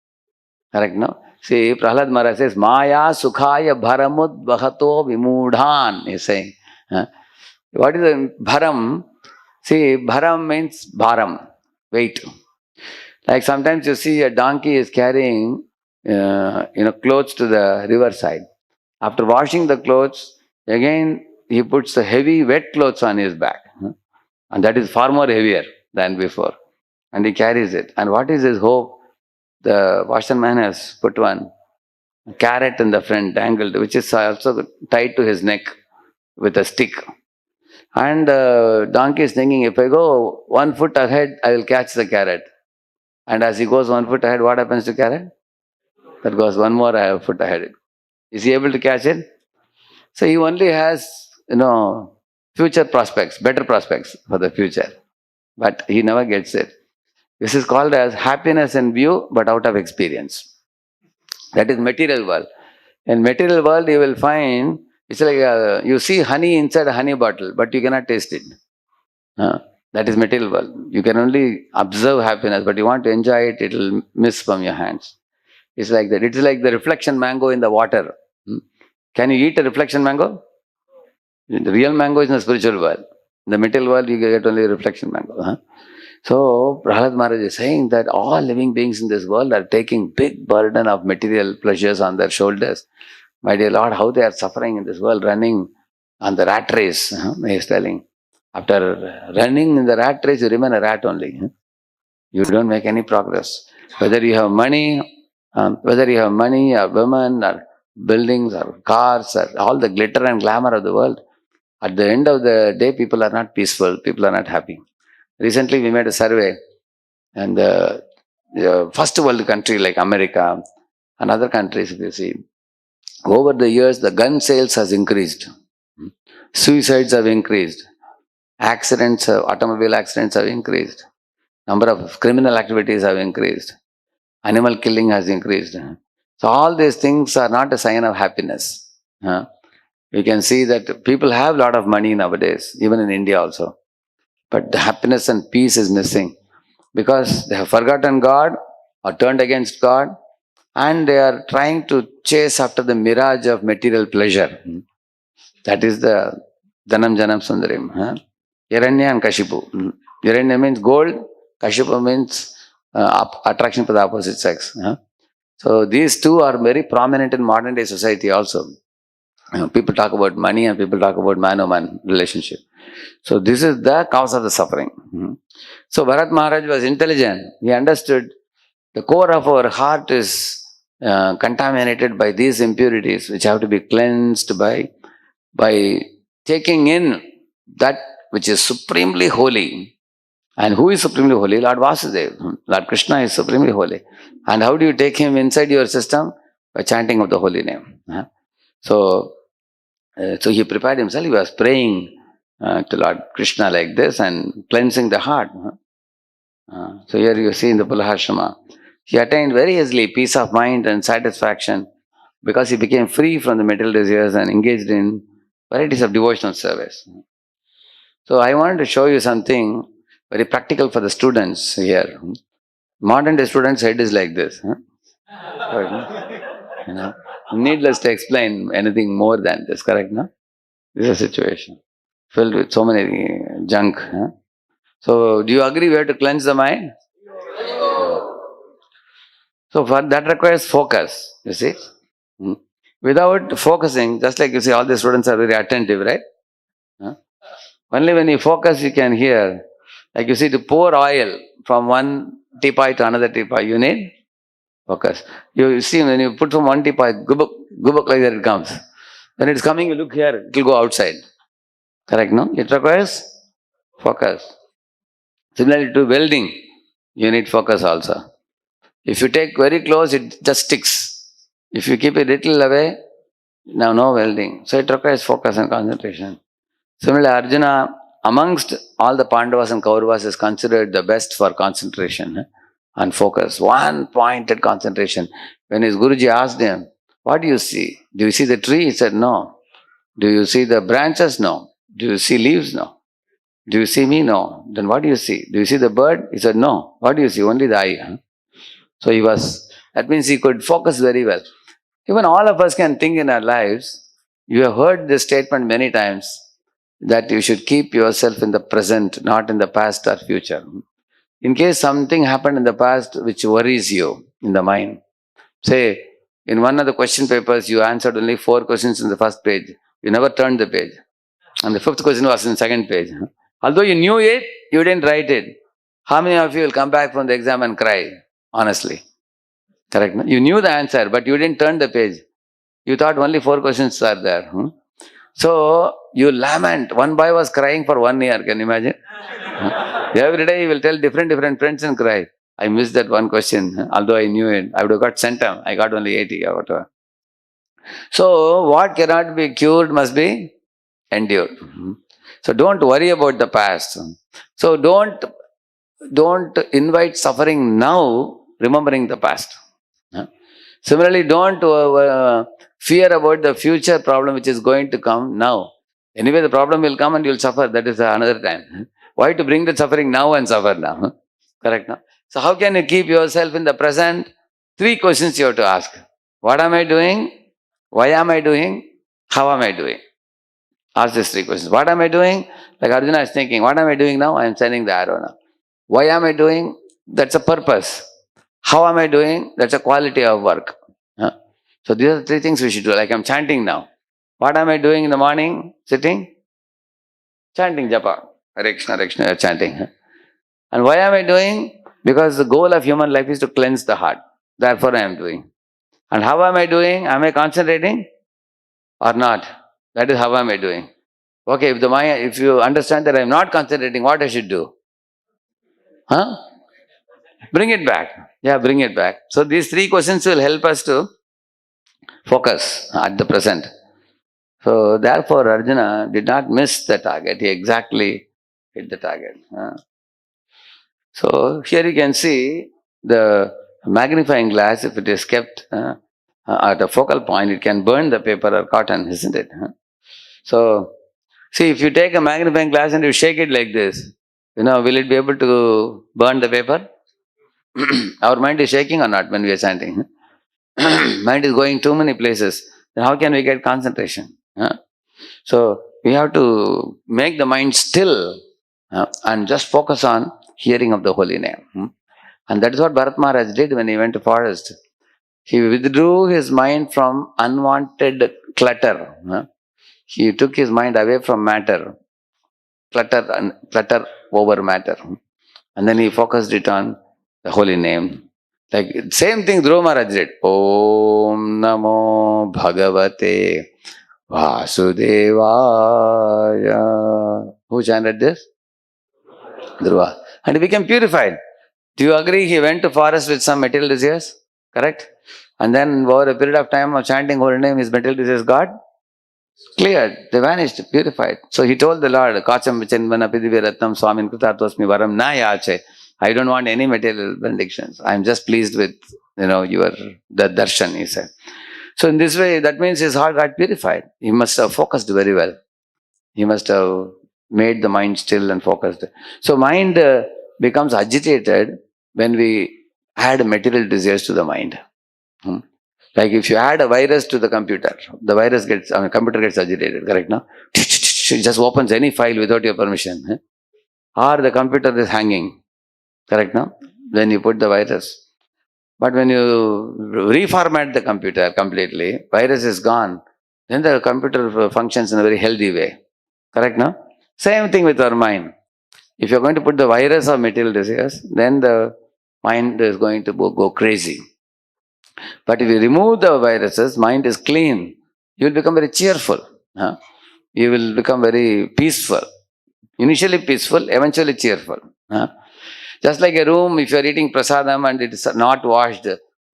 Correct, no? See, Prahlad Maharaj says, Maya Sukhaya Bharamud Bhato Vimudhan, he's saying. What is the bharam? See, bharam means bharam, weight. Like sometimes you see a donkey is carrying, clothes to the riverside. After washing the clothes, again he puts the heavy wet clothes on his back. And that is far more heavier than before. And he carries it. And what is his hope? The washerman has put one carrot in the front, dangled, which is also tied to his neck with a stick. And the donkey is thinking, if I go 1 foot ahead, I will catch the carrot. And as he goes 1 foot ahead, what happens to carrot? That goes one more foot ahead. Is he able to catch it? So he only has, future prospects, better prospects for the future. But he never gets it. This is called as happiness in view, but out of experience. That is material world. In material world, you will find, it's like you see honey inside a honey bottle, but you cannot taste it. That is material world. You can only observe happiness, but you want to enjoy it, it will miss from your hands. It's like that. It's like the reflection mango in the water. Can you eat a reflection mango? The real mango is in the spiritual world. In the material world, you get only reflection mango. So, Prahlad Maharaj is saying that all living beings in this world are taking big burden of material pleasures on their shoulders. My dear Lord, how they are suffering in this world, running on the rat race, he is telling. After running in the rat race, you remain a rat only. You don't make any progress. Whether you have money, or women, or buildings, or cars, or all the glitter and glamour of the world, at the end of the day, people are not peaceful, people are not happy. Recently, we made a survey, and the first world country like America and other countries, if you see, over the years, the gun sales has increased. Suicides have increased. Accidents, automobile accidents have increased. Number of criminal activities have increased. Animal killing has increased. So all these things are not a sign of happiness. We can see that people have a lot of money nowadays, even in India also. But the happiness and peace is missing because they have forgotten God or turned against God, and they are trying to chase after the mirage of material pleasure. That is the Dhanam Janam Sundarim. Hiranya and Kashipu. Hiranya means gold, Kashipu means attraction to the opposite sex. So these two are very prominent in modern day society also. People talk about money and people talk about man-o-man relationship. So this is the cause of the suffering. So Bharat Maharaj was intelligent. He understood the core of our heart is contaminated by these impurities, which have to be cleansed by taking in that which is supremely holy. And who is supremely holy? Lord Vasudeva. Lord Krishna is supremely holy. And how do you take him inside your system? By chanting of the holy name. So he prepared himself. He was praying to Lord Krishna like this and cleansing the heart. So here you see in the Pulahashrama, he attained very easily peace of mind and satisfaction because he became free from the material desires and engaged in varieties of devotional service. So I wanted to show you something very practical for the students here. Modern day students' head is like this. Correct, no? Needless to explain anything more than this, correct? No? This is a situation. filled with so many junk. Huh? So, do you agree we have to cleanse the mind? So, for that requires focus, you see. Hmm. Without focusing, just like you see, all the students are very attentive, right? Huh? Only when you focus, you can hear. Like you see, to pour oil from one teapot to another teapot, you need focus. You see, when you put from one teapot, gubuk like that it comes. When it's coming, you look here, it will go outside. Correct, no? It requires focus. Similarly to welding, you need focus also. If you take very close, it just sticks. If you keep it little away, now no welding. So it requires focus and concentration. Similarly, Arjuna, amongst all the Pandavas and Kauravas, is considered the best for concentration and focus. One pointed concentration. When his Guruji asked him, what do you see? Do you see the tree? He said, no. Do you see the branches? No. Do you see leaves? No. Do you see me? No. Then what do you see? Do you see the bird? He said, no. What do you see? Only the eye. So that means he could focus very well. Even all of us can think in our lives, you have heard this statement many times, that you should keep yourself in the present, not in the past or future. In case something happened in the past which worries you in the mind, say, in one of the question papers, you answered only 4 questions in the first page. You never turned the page. And the 5th question was in the second page. Although you knew it, you didn't write it. How many of you will come back from the exam and cry? Honestly. Correct? No? You knew the answer, but you didn't turn the page. You thought only 4 questions are there. So you lament. One boy was crying for 1 year. Can you imagine? Every day he will tell different friends and cry. I missed that one question. Although I knew it, I would have got centum. I got only 80 or whatever. So what cannot be cured must be endured. So don't worry about the past. So don't invite suffering now, remembering the past. Similarly, don't fear about the future problem which is going to come now. Anyway, the problem will come and you'll suffer. That is another time. Why to bring the suffering now and suffer now? Correct now? So how can you keep yourself in the present? 3 questions you have to ask. What am I doing? Why am I doing? How am I doing? Ask these 3 questions. What am I doing? Like Arjuna is thinking, what am I doing now? I am sending the arrow now. Why am I doing? That's a purpose. How am I doing? That's a quality of work. So these are the 3 things we should do. Like I'm chanting now. What am I doing in the morning? Sitting? Chanting japa. Hare Krishna, chanting. And why am I doing? Because the goal of human life is to cleanse the heart. Therefore I am doing. And how am I doing? Am I concentrating or not? That is how am I doing. Okay, if you understand that I am not concentrating, what I should do? Bring it back. Yeah, bring it back. So these 3 questions will help us to focus at the present. So therefore Arjuna did not miss the target. He exactly hit the target. So here you can see the magnifying glass, if it is kept at a focal point, it can burn the paper or cotton, isn't it? So see, if you take a magnifying glass and you shake it like this, will it be able to burn the paper? Our mind is shaking or not when we are chanting? Mind is going too many places. Then how can we get concentration? So we have to make the mind still and just focus on hearing of the holy name. And that is what Bharata Maharaj did when he went to forest. He withdrew his mind from unwanted clutter. He took his mind away from matter, clutter over matter. And then he focused it on the holy name. Like same thing Dhruva Maharaj did. Om Namo Bhagavate Vasudevaya. Who chanted this? Dhruva. And he became purified. Do you agree he went to forest with some material desires? Correct? And then over a period of time of chanting holy name, his material desires got cleared. They vanished, purified. So he told the Lord, Kacham Vichenvana Pidiviratam Swamin Kritatosmi Varam Na Yache. I don't want any material benedictions. I'm just pleased with, the darshan, he said. So in this way, that means his heart got purified. He must have focused very well. He must have made the mind still and focused. So mind becomes agitated when we add material desires to the mind. Like if you add a virus to the computer, computer gets agitated, correct now? just opens any file without your permission. Or the computer is hanging. Correct, no? When you put the virus. But when you reformat the computer completely, virus is gone, then the computer functions in a very healthy way. Correct, no? Same thing with our mind. If you're going to put the virus of material desires, then the mind is going to go crazy. But if you remove the viruses, mind is clean, you will become very cheerful. You will become very peaceful. Initially peaceful, eventually cheerful. Just like a room, if you are eating prasadam and it is not washed,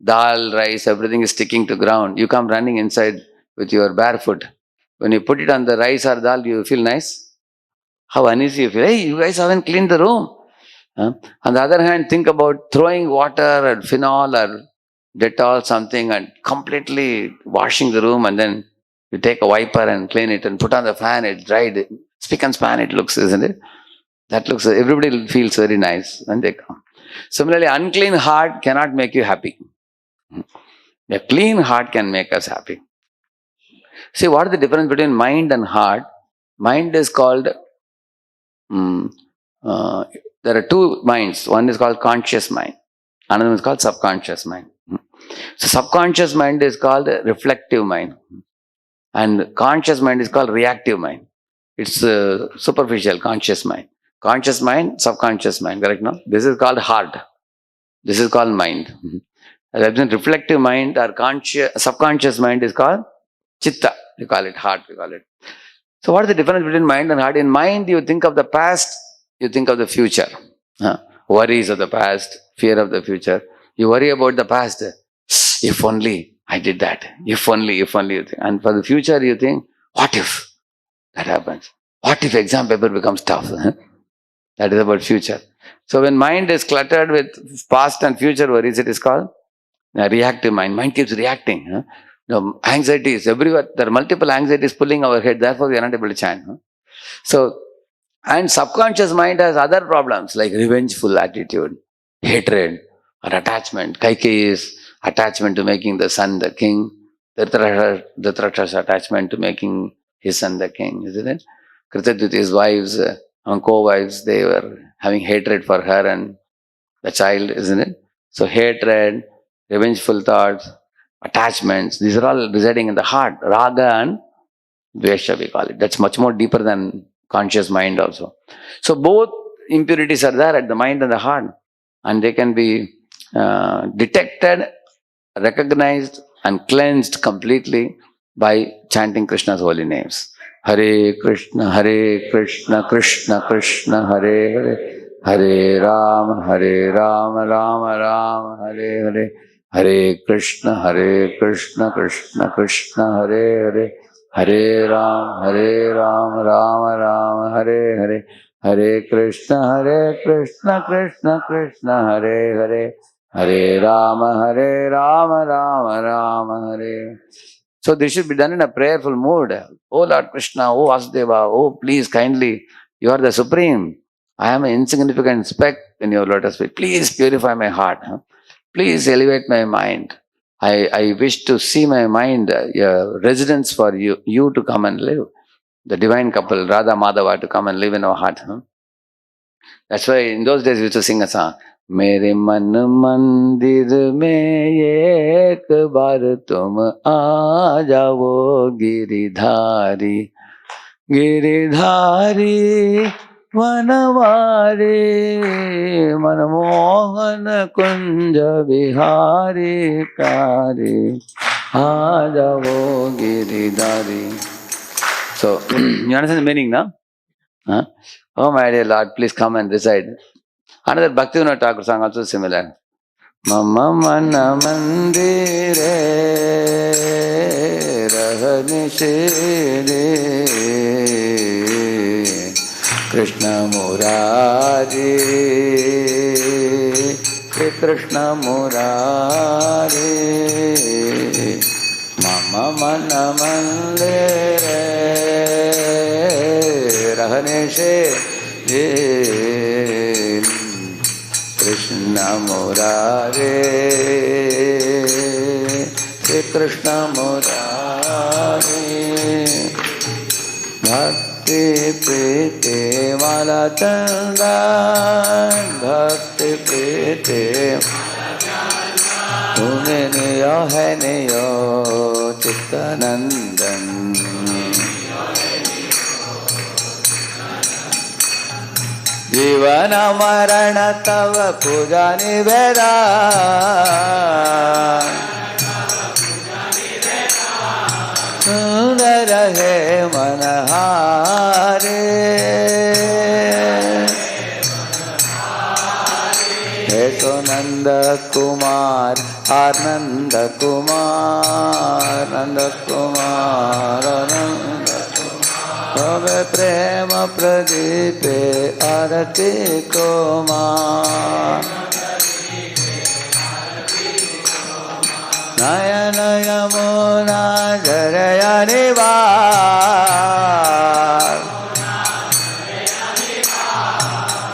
dal, rice, everything is sticking to ground, you come running inside with your barefoot. When you put it on the rice or dal, you feel nice. How uneasy you feel. Hey, you guys haven't cleaned the room. On the other hand, think about throwing water or phenol or Dettol something and completely washing the room, and then you take a wiper and clean it and put on the fan, it's dried. Spick and span it looks, isn't it? That looks, everybody feels very nice when they come. Similarly, unclean heart cannot make you happy. A clean heart can make us happy. See, what is the difference between mind and heart? Mind is called, there are two minds. One is called conscious mind. Another one is called subconscious mind. So subconscious mind is called reflective mind. And conscious mind is called reactive mind. It's superficial, conscious mind. Conscious mind, subconscious mind, correct, no? This is called heart. This is called mind. Reflective mind or subconscious mind is called chitta. We call it heart, we call it. So what is the difference between mind and heart? In mind, you think of the past, you think of the future. Worries of the past, fear of the future. You worry about the past. If only I did that. If only you think. And for the future, you think, what if that happens? What if exam paper becomes tough? That is about future. So when mind is cluttered with past and future worries, it is called reactive mind. Mind keeps reacting. Anxiety is everywhere. There are multiple anxieties pulling our head. Therefore, we are not able to chant. So, and subconscious mind has other problems like revengeful attitude, hatred, or attachment. Kaikeyi's attachment to making the son the king. Dhritarashtra's attachment to making his son the king, isn't it? Kritadyuti's wives, co-wives, they were having hatred for her and the child, isn't it? So hatred, revengeful thoughts, attachments, these are all residing in the heart. Raga and Dvesha, we call it. That's much more deeper than conscious mind also. So both impurities are there at the mind and the heart, and they can be detected, recognized and cleansed completely by chanting Krishna's holy names. Hare Krishna, Krishna Krishna, Hare Hare, Hare Rama, Rama Rama, Hare Hare, Hare Krishna, Krishna Krishna, Hare Hare, Hare Rama, Rama Rama, Hare Hare, Hare Krishna, Krishna Krishna, Hare Hare, Hare Rama, Rama Rama, Hare. So this should be done in a prayerful mood. Oh Lord Krishna, oh Vasudeva, oh please kindly, you are the supreme. I am an insignificant speck in your lotus feet. Please purify my heart. Please elevate my mind. I wish to see my mind residence for you to come and live. The divine couple, Radha Madhava, to come and live in our heart. That's why in those days we used to sing a song. मेरे मन मंदिर में एक बार तुम आ जाओ गिरिधारी गिरिधारी वनवारी मनमोहन कुंज विहारी कारी आ जाओ Giridhari. So you understand the meaning now? Oh my dear Lord, please come and reside. Another Bhaktivinoda Thakur song also similar. Mama mana mandire rahani shire Krishna Murari Krishna Murari Mama mana mandire rahani shire Krishna Murare, Krishna Murare, प्रीति मालचंदन भक्ति प्रीति तुम्हें neo है neo चित्तनंदन जीवन मरण तव पूजा निवेदा सुंदर है मनहारे हे तो नंद कुमार आनंद कुमार नंद कुमार नंद तवे प्रेम प्रदीपे आरती कुमार नयन यमुना जरया निवार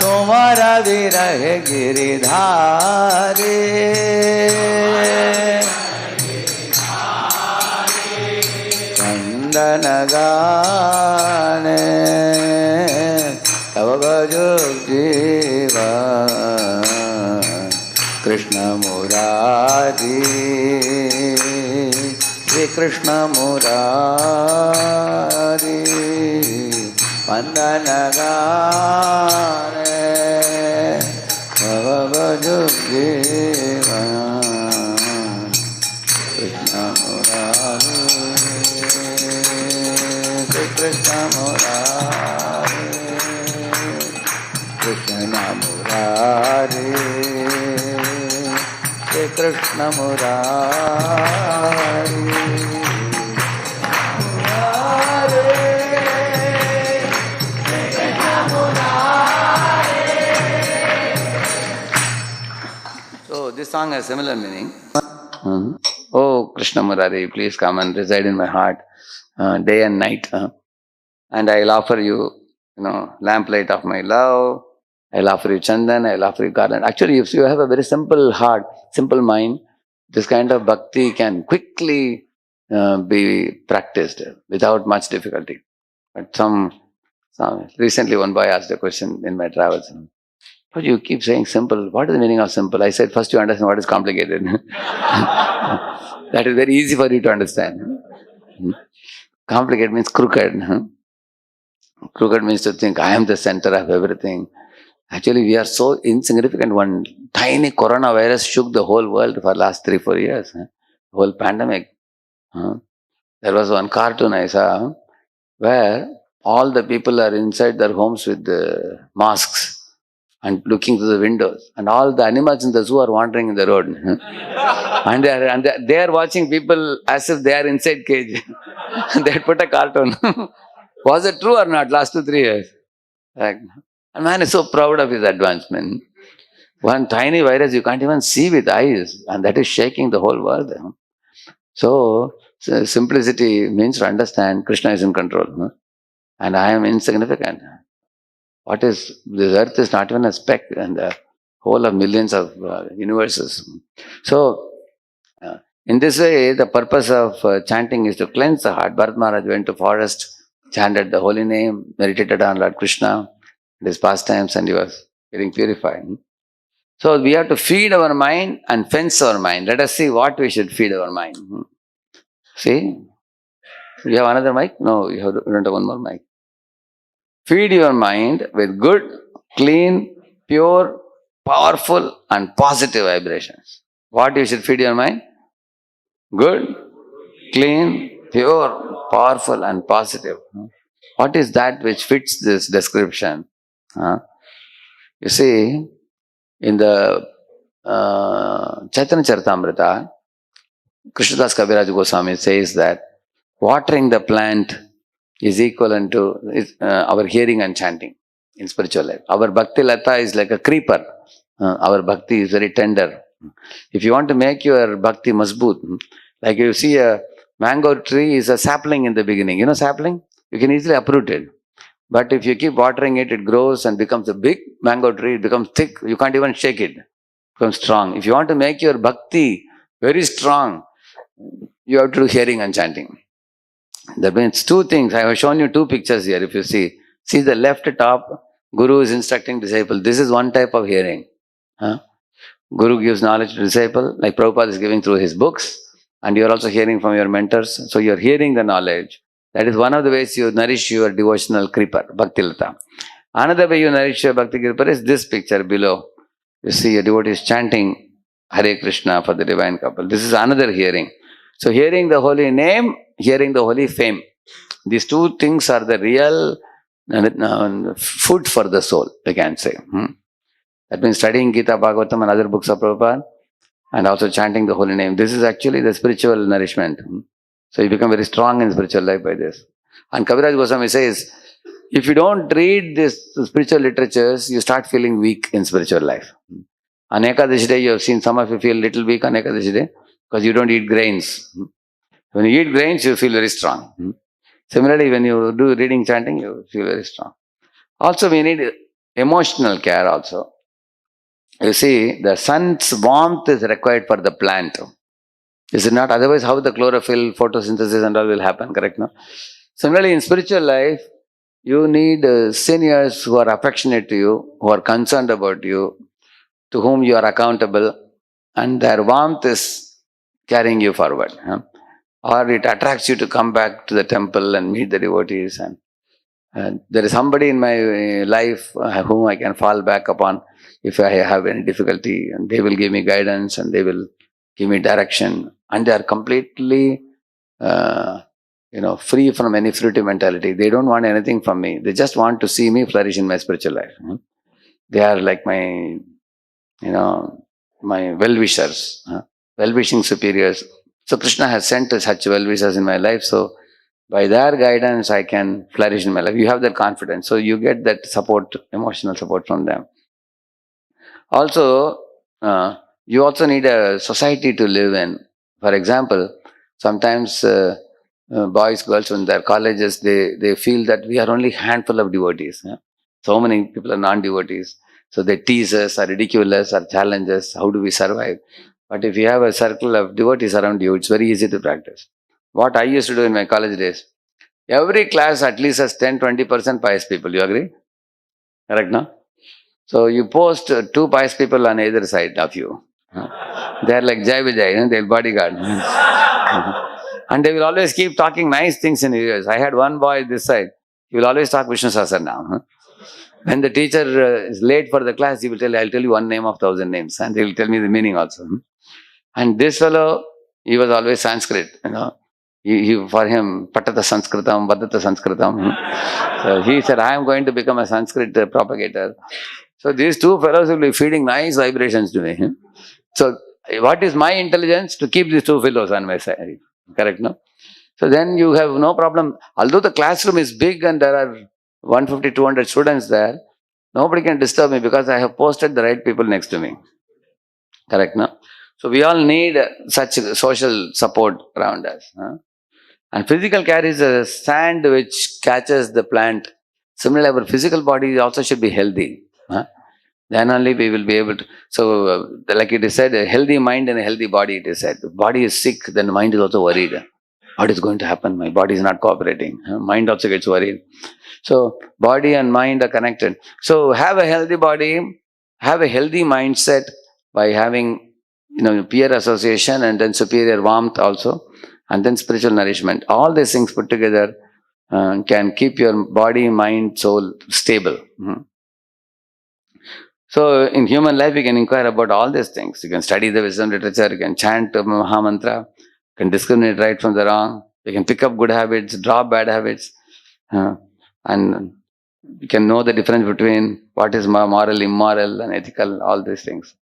तुम्हारा विरह गिरिधारी चंदन गाने तव भजो जीवा कृष्ण मुरारी श्री कृष्ण मुरारी वंदन गाने तव भजो जीवा Krishna Murari Shri Krishna Murari Krishna Murari Shri Krishna Murari So this song has similar meaning. Oh Krishna Murari, please come and reside in my heart day and night. And I'll offer you, lamplight of my love. I'll offer you chandan, I'll offer you garland. Actually, if you have a very simple heart, simple mind, this kind of bhakti can quickly be practiced without much difficulty. But recently one boy asked a question in my travels. But you keep saying simple. What is the meaning of simple? I said, first you understand what is complicated. That is very easy for you to understand. Complicated means crooked. Crooked means to think, I am the center of everything. Actually, we are so insignificant. One tiny coronavirus shook the whole world for the last 3-4 years. Whole pandemic. There was one cartoon I saw where all the people are inside their homes with the masks and looking through the windows. And all the animals in the zoo are wandering in the road. And they are watching people as if they are inside cage. They had put a cartoon. Was it true or not last 2-3 years? Like, and man is so proud of his advancement. One tiny virus you can't even see with eyes, and that is shaking the whole world. So simplicity means to understand Krishna is in control, and I am insignificant. What is this earth is not even a speck in the whole of millions of universes. So in this way, the purpose of chanting is to cleanse the heart. Bharata Maharaj went to forest, chanted the holy name, meditated on Lord Krishna, his pastimes, and he was getting purified. So we have to feed our mind and fence our mind. Let us see what we should feed our mind. See? You have another mic? No, you don't have one more mic. Feed your mind with good, clean, pure, powerful, and positive vibrations. What you should feed your mind? Good, clean, pure, powerful, and positive. What is that which fits this description? You see, in the Chaitanya Charitamrita, Krishnadas Kaviraj Goswami says that watering the plant is equivalent to our hearing and chanting in spiritual life. Our bhakti lata is like a creeper. Our bhakti is very tender. If you want to make your bhakti mazboot, like you see a mango tree is a sapling in the beginning. You know sapling? You can easily uproot it. But if you keep watering it, it grows and becomes a big mango tree. It becomes thick. You can't even shake it. It becomes strong. If you want to make your bhakti very strong, you have to do hearing and chanting. That means two things. I have shown you two pictures here. If you see the left top, Guru is instructing disciple. This is one type of hearing. Huh? Guru gives knowledge to disciple, like Prabhupada is giving through his books, and you're also hearing from your mentors. So you're hearing the knowledge. That is one of the ways you nourish your devotional creeper, Bhakti Lata. Another way you nourish your Bhakti creeper is this picture below. You see a devotee is chanting Hare Krishna for the divine couple. This is another hearing. So hearing the holy name, hearing the holy fame. These two things are the real food for the soul, we can say. That means studying Gita, Bhagavatam and other books of Prabhupada and also chanting the holy name. This is actually the spiritual nourishment. So you become very strong in spiritual life by this. And Kaviraj Goswami says, if you don't read this spiritual literatures, you start feeling weak in spiritual life. On Ekadashi day, you have seen some of you feel little weak on Ekadashi day because you don't eat grains. When you eat grains, you feel very strong. Similarly, when you do reading, chanting, you feel very strong. Also, we need emotional care also. You see, the sun's warmth is required for the plant. Is it not? Otherwise, how the chlorophyll, photosynthesis and all will happen, correct? No? Similarly, in spiritual life, you need seniors who are affectionate to you, who are concerned about you, to whom you are accountable, and their warmth is carrying you forward. Or it attracts you to come back to the temple and meet the devotees. And there is somebody in my life whom I can fall back upon if I have any difficulty, and they will give me guidance and they will give me direction. And they are completely, free from any fruitive mentality. They don't want anything from me. They just want to see me flourish in my spiritual life. They are like my well-wishers, well-wishing superiors. So Krishna has sent such well-wishers in my life. So by their guidance, I can flourish in my life. You have that confidence. So you get that support, emotional support from them. Also, you also need a society to live in. For example, sometimes boys, girls, in their colleges, they feel that we are only handful of devotees. So many people are non-devotees. So they tease us, or ridicule us, or challenge us. How do we survive? But if you have a circle of devotees around you, it's very easy to practice. What I used to do in my college days, every class at least has 10-20% pious people. You agree? Correct, no? So you post two pious people on either side of you. They are like Jai Vijay, they'll bodyguard. And they will always keep talking nice things in your ears. I had one boy this side. He will always talk Vishnu Sahasranam. When the teacher is late for the class, he will tell, I'll tell you one name of 1,000 names. And he will tell me the meaning also. And this fellow, he was always Sanskrit. For him, Patata Sanskritam, Vadata Sanskritam. So he said, I am going to become a Sanskrit propagator. So these two fellows will be feeding nice vibrations to me. So what is my intelligence? To keep these two fellows on my side. Correct, no? So then you have no problem. Although the classroom is big and there are 150, 200 students there, nobody can disturb me because I have posted the right people next to me. Correct, no? So we all need such social support around us. And physical care is a sand which catches the plant. Similarly, our physical body also should be healthy. Then only we will be able to. So, like it is said, a healthy mind and a healthy body, it is said. If body is sick, then the mind is also worried. What is going to happen? My body is not cooperating. Mind also gets worried. So, body and mind are connected. So, have a healthy body, have a healthy mindset by having, peer association and then superior warmth also, and then spiritual nourishment. All these things put together can keep your body, mind, soul stable. So, in human life, you can inquire about all these things. You can study the wisdom literature, you can chant Maha Mantra, you can discriminate right from the wrong, you can pick up good habits, drop bad habits, and you can know the difference between what is moral, immoral, and ethical, all these things.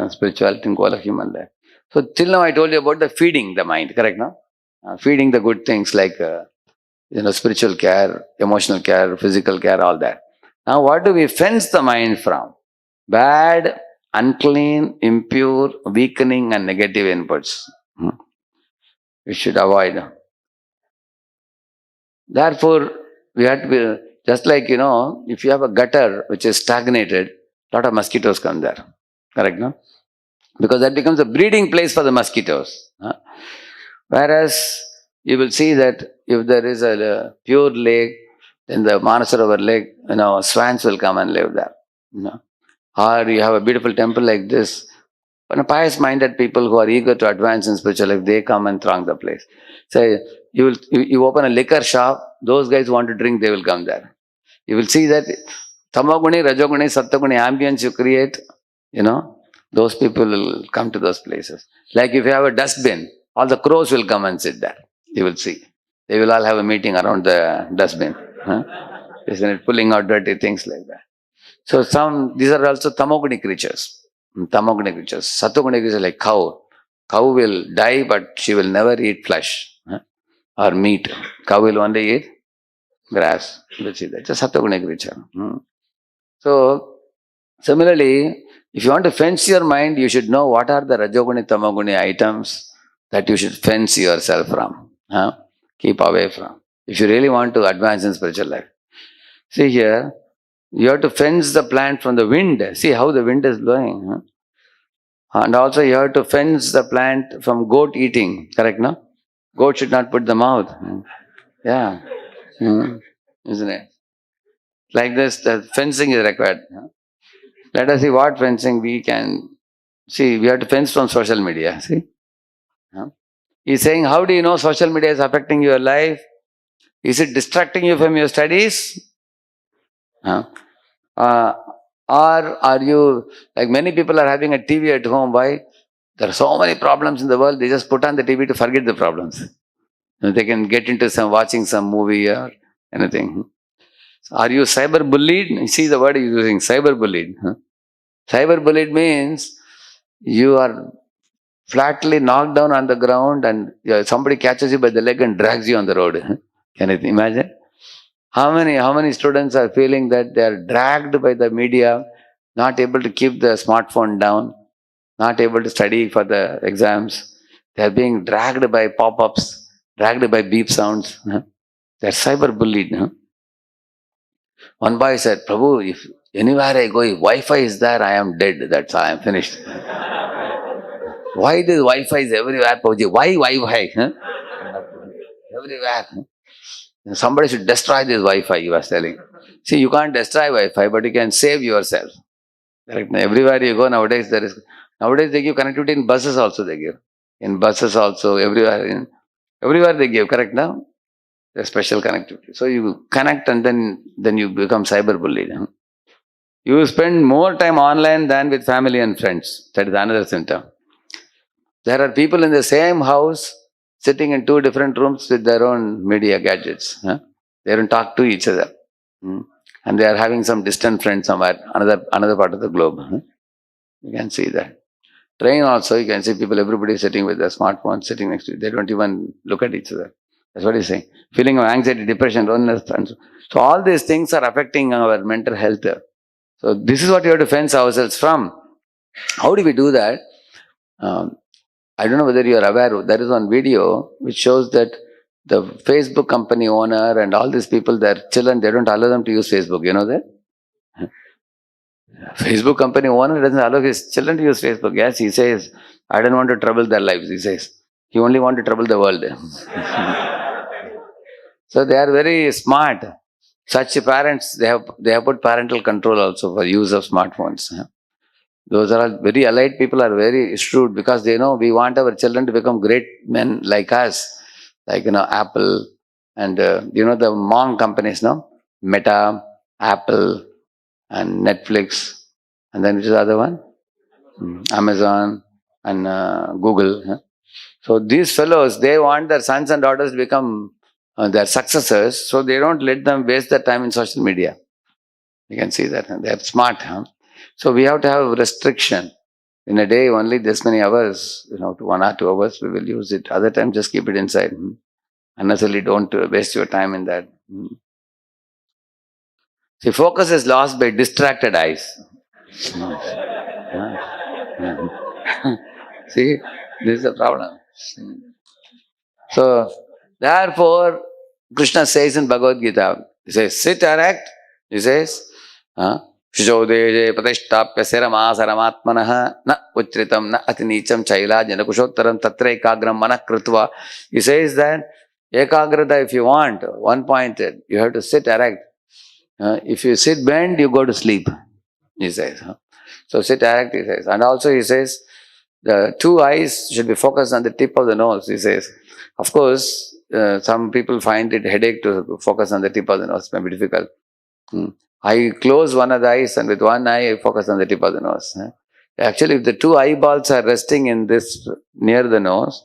Spirituality and goal of human life. So, till now, I told you about the feeding the mind, correct, no? Feeding the good things like, spiritual care, emotional care, physical care, all that. Now, what do we fence the mind from? Bad, unclean, impure, weakening, and negative inputs. We should avoid. Therefore, we have to be, just like, if you have a gutter which is stagnated, a lot of mosquitoes come there. Correct, no? Because that becomes a breeding place for the mosquitoes. Whereas, you will see that if there is a pure lake, then the Manasarovar lake, swans will come and live there. Or you have a beautiful temple like this. And pious-minded people who are eager to advance in spiritual life, they come and throng the place. Say, you open a liquor shop, those guys want to drink, they will come there. You will see that Tamaguni, Rajoguni, Sattaguni ambience you create, those people will come to those places. Like if you have a dustbin, all the crows will come and sit there. You will see. They will all have a meeting around the dustbin. Isn't it? Pulling out dirty things like that. So these are also tamoguni creatures. Tamoguni creatures. Satoguni creatures like cow. Cow will die, but she will never eat flesh or meat. Cow will only eat grass. Let's see that. It's a satoguni creature. So similarly, if you want to fence your mind, you should know what are the rajoguni, tamoguni items that you should fence yourself from. Keep away from. If you really want to advance in spiritual life. See here, you have to fence the plant from the wind. See how the wind is blowing. And also you have to fence the plant from goat eating. Correct, no? Goat should not put the mouth. Yeah. Isn't it? Like this, the fencing is required. Let us see what fencing we can see. We have to fence from social media. See? He's saying, how do you know social media is affecting your life? Is it distracting you from your studies? Uh, or are you, like many people are having a TV at home. Why? There are so many problems in the world. They just put on the TV to forget the problems. They can get into watching some movie or anything. Are you cyber bullied? You see the word he's using, cyber bullied. Cyber bullied means you are flatly knocked down on the ground and somebody catches you by the leg and drags you on the road. Can you imagine? How many students are feeling that they are dragged by the media, not able to keep the smartphone down, not able to study for the exams. They are being dragged by pop-ups, dragged by beep sounds. They are cyber bullied. One boy said, Prabhu, if anywhere I go, if Wi-Fi is there, I am dead. That's how I am finished. Why this Wi-Fi is everywhere, Prabhuji? Why Wi-Fi? Everywhere. Somebody should destroy this Wi-Fi, he was telling. See, you can't destroy Wi-Fi, but you can save yourself. Correct? Everywhere you go nowadays, nowadays they give connectivity in buses also they give. In buses also, everywhere they give, correct now? There's special connectivity. So you connect and then you become cyber bullied. You spend more time online than with family and friends. That is another symptom. There are people in the same house sitting in two different rooms with their own media gadgets. They don't talk to each other. And they are having some distant friends somewhere, another part of the globe. You can see that. Train also, you can see people, everybody sitting with their smartphone, sitting next to you. They don't even look at each other. That's what he's saying. Feeling of anxiety, depression, loneliness. So all these things are affecting our mental health. So this is what you have to fence ourselves from. How do we do that? I don't know whether you are aware, there is one video which shows that the Facebook company owner and all these people, their children, they don't allow them to use Facebook. You know that? Facebook company owner doesn't allow his children to use Facebook. Yes, he says, I don't want to trouble their lives, he says. He only want to trouble the world. So they are very smart. Such parents, they have put parental control also for use of smartphones. Those are all very allied people are very shrewd because they know we want our children to become great men like us. Like, Apple and, the Mong companies, no? Meta, Apple and Netflix. And then which is the other one? Amazon and Google. So these fellows, they want their sons and daughters to become their successors, so they don't let them waste their time in social media. You can see that. They are smart. So we have to have restriction. In a day, only this many hours, 1 or 2 hours, we will use it. Other time, just keep it inside. Unnecessarily, don't waste your time in that. See, focus is lost by distracted eyes. See, this is the problem. So, therefore, Krishna says in Bhagavad Gita, he says, sit erect, he says, Shijaudeje pratishtapya siramasaram na utritam na atinicham chaila janakushottaram tatre kagram manakritva. He says that Ekagrata, if you want, one pointed, you have to sit erect. If you sit bent, you go to sleep, he says. So sit erect, he says. And also he says, the two eyes should be focused on the tip of the nose, he says. Of course, some people find it headache to focus on the tip of the nose, it may be difficult. I close one of the eyes and with one eye I focus on the tip of the nose. Actually, if the two eyeballs are resting in this near the nose,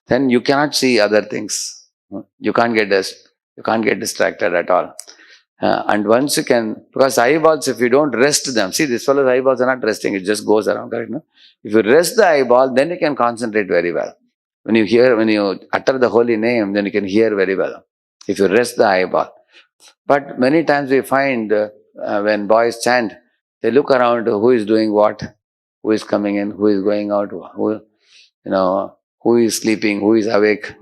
then you cannot see other things. You can't get distracted at all. And once you can, because eyeballs, if you don't rest them, see, this fellow's eyeballs are not resting, it just goes around, correct? No? If you rest the eyeball, then you can concentrate very well. When you utter the holy name, then you can hear very well. If you rest the eyeball. But many times we find when boys chant, they look around who is doing what, who is coming in, who is going out, who is sleeping, who is awake.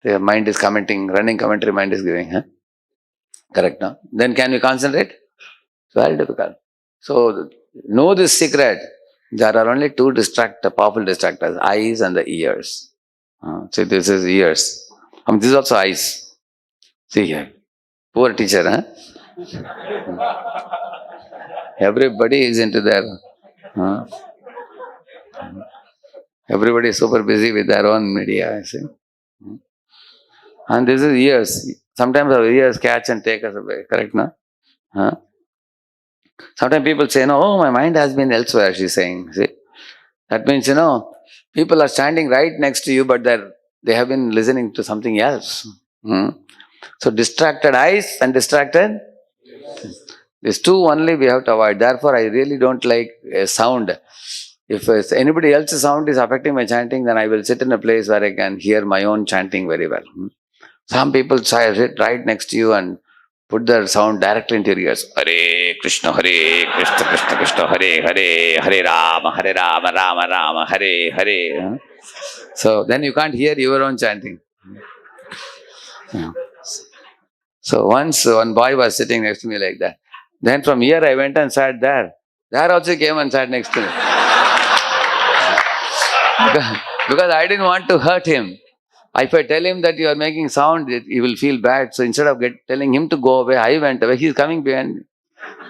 Their mind is commenting, running commentary mind is giving. Correct, no? Then can we concentrate? It's very difficult. So, know this secret. There are only two powerful distractors, eyes and the ears. See, this is ears. This is also eyes. See here. Poor teacher, Everybody is into their... everybody is super busy with their own media, I see. And this is ears. Sometimes our ears catch and take us away. Correct, no? Sometimes people say, no, oh, my mind has been elsewhere, she's saying. See? That means, people are standing right next to you, but they have been listening to something else. So distracted eyes and distracted, these two only we have to avoid. Therefore, I really don't like a sound. If anybody else's sound is affecting my chanting, then I will sit in a place where I can hear my own chanting very well. Some people sit right next to you and put their sound directly into your ears. Hare Krishna, Krishna Krishna, Hare Rama, Rama Rama, Hare Hare. So then you can't hear your own chanting. So once one boy was sitting next to me like that. Then from here I went and sat there. There also came and sat next to me. Because I didn't want to hurt him. If I tell him that you are making sound, he will feel bad. So instead of telling him to go away, I went away. He is coming behind me.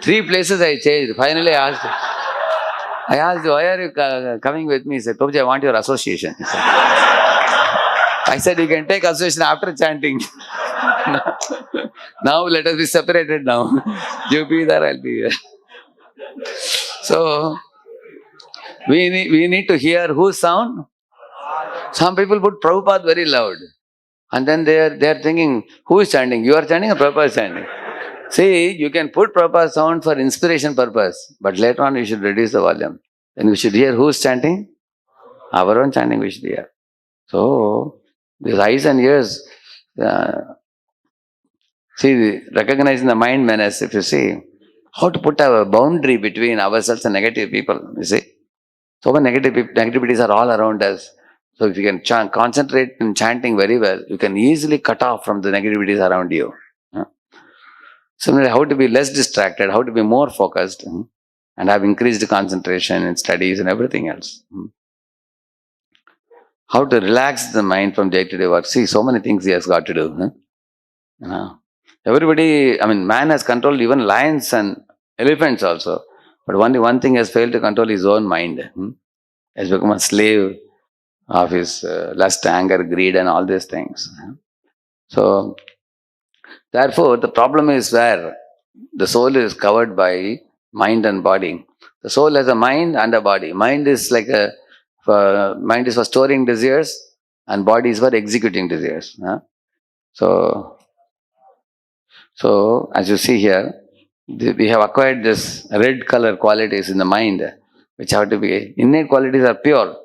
3 places I changed. Finally, I asked, why are you coming with me? He said, Prabhuji, I want your association. I said, you can take association after chanting. Now let us be separated now. You be there, I'll be here. So, we need to hear whose sound? Some people put Prabhupada very loud. And then they are thinking, who is chanting? You are chanting or Prabhupada is chanting? See, you can put Prabhupada sound for inspiration purpose, but later on you should reduce the volume. Then we should hear who's chanting? Our own chanting we should hear. So, these eyes and ears, see, recognizing the mind menace, if you see, how to put a boundary between ourselves and negative people, you see. So many negativities are all around us. So if you can concentrate in chanting very well, you can easily cut off from the negativities around you. Similarly, how to be less distracted, how to be more focused, and have increased concentration in studies and everything else. How to relax the mind from day-to-day work. See, so many things he has got to do. Everybody, man has controlled even lions and elephants also. But only one thing has failed to control his own mind. He has become a slave of his lust, anger, greed and all these things. So, therefore, the problem is where the soul is covered by mind and body. The soul has a mind and a body. Mind is for storing desires and body is for executing desires. So, as you see here, we have acquired this red color qualities in the mind, which have to be, innate qualities are pure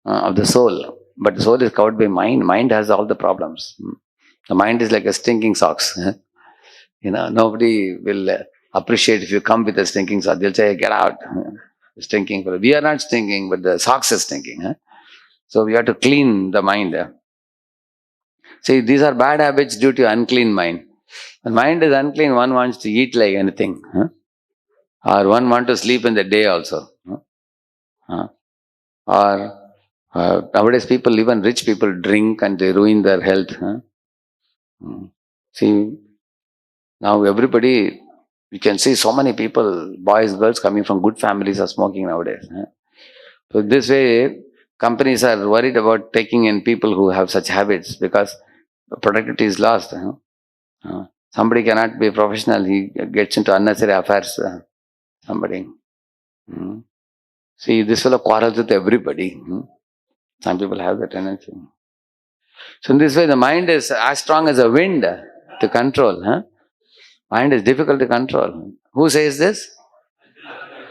of the soul, but the soul is covered by mind. Mind has all the problems. The mind is like a stinking socks. Nobody will appreciate if you come with a stinking sock. They'll say, get out. Stinking. We are not stinking, but the socks is stinking. So we have to clean the mind. See, these are bad habits due to unclean mind. When mind is unclean, one wants to eat like anything. Or one wants to sleep in the day also. Or Nowadays people, even rich people drink and they ruin their health. See, now everybody, you can see so many people, boys, girls coming from good families are smoking nowadays. So this way, companies are worried about taking in people who have such habits because productivity is lost. Somebody cannot be professional, he gets into unnecessary affairs. Somebody. See, this fellow quarrels with everybody. Some people have that tendency. So in this way, the mind is as strong as a wind to control. Mind is difficult to control. Who says this?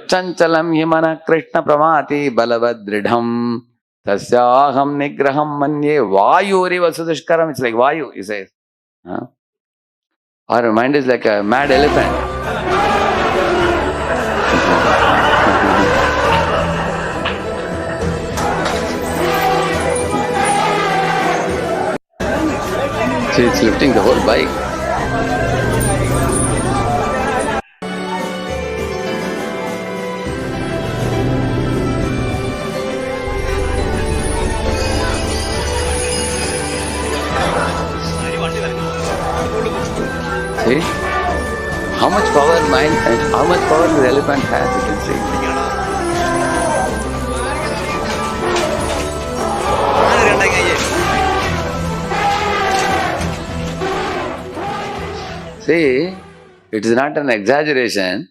Chanchalam himana krishna pramati balavadridham tasyaham nigraham manye vayuriva sudushkaram. It's like Vayu, he says. Our mind is like a mad elephant. See, it's lifting the whole bike. See? How much power mind and how much power the elephant has, you can see. See, it is not an exaggeration.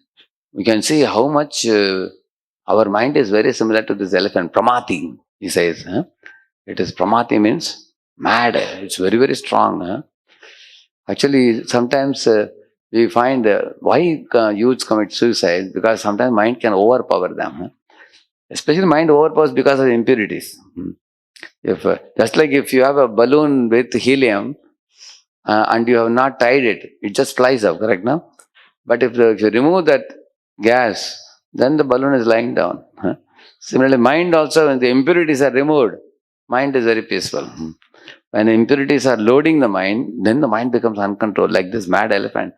We can see how much our mind is very similar to this elephant. Pramati, he says. It is Pramati means mad. It's very, very strong. Actually, sometimes we find why youths commit suicide, because sometimes mind can overpower them. Especially mind overpowers because of impurities. If just like if you have a balloon with helium and you have not tied it, it just flies up, correct now? But if you remove that gas, then the balloon is lying down. Similarly, mind also, when the impurities are removed, mind is very peaceful. When the impurities are loading the mind, then the mind becomes uncontrolled, like this mad elephant.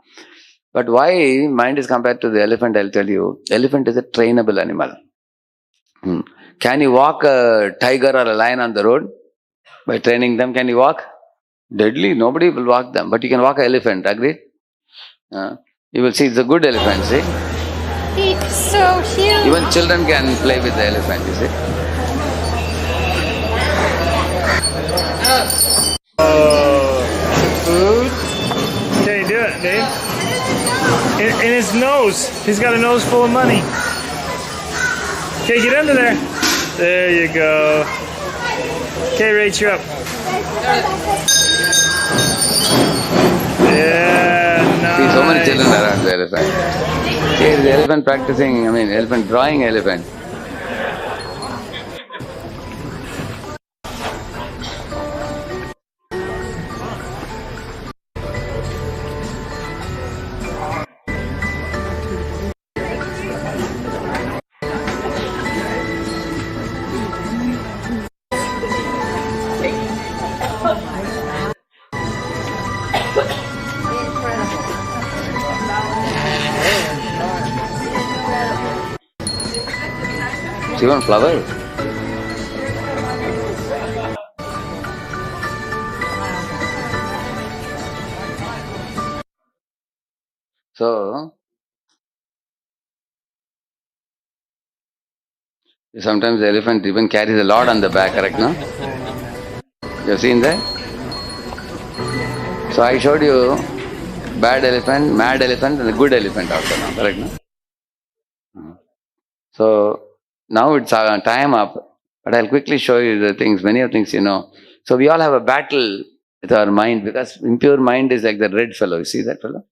But why mind is compared to the elephant, I'll tell you. Elephant is a trainable animal. Can you walk a tiger or a lion on the road? By training them, can you walk? Deadly, nobody will walk them. But you can walk an elephant, agreed? You will see it's a good elephant, see? It's so huge. Even children can play with the elephant, you see? Food. Okay, do it, Dave. In his nose. He's got a nose full of money. Okay, get under there. There you go. Okay, Rach, you up. Yeah, nice. See, so many children around the elephant. See, the elephant practicing, elephant drawing elephant. See one flower? So, sometimes the elephant even carries a lot on the back, correct, no? You have seen that? So I showed you bad elephant, mad elephant and a good elephant also now, correct, no? So now it's time up, but I'll quickly show you the things, many of things you know. So we all have a battle with our mind, because impure mind is like the red fellow. You see that fellow?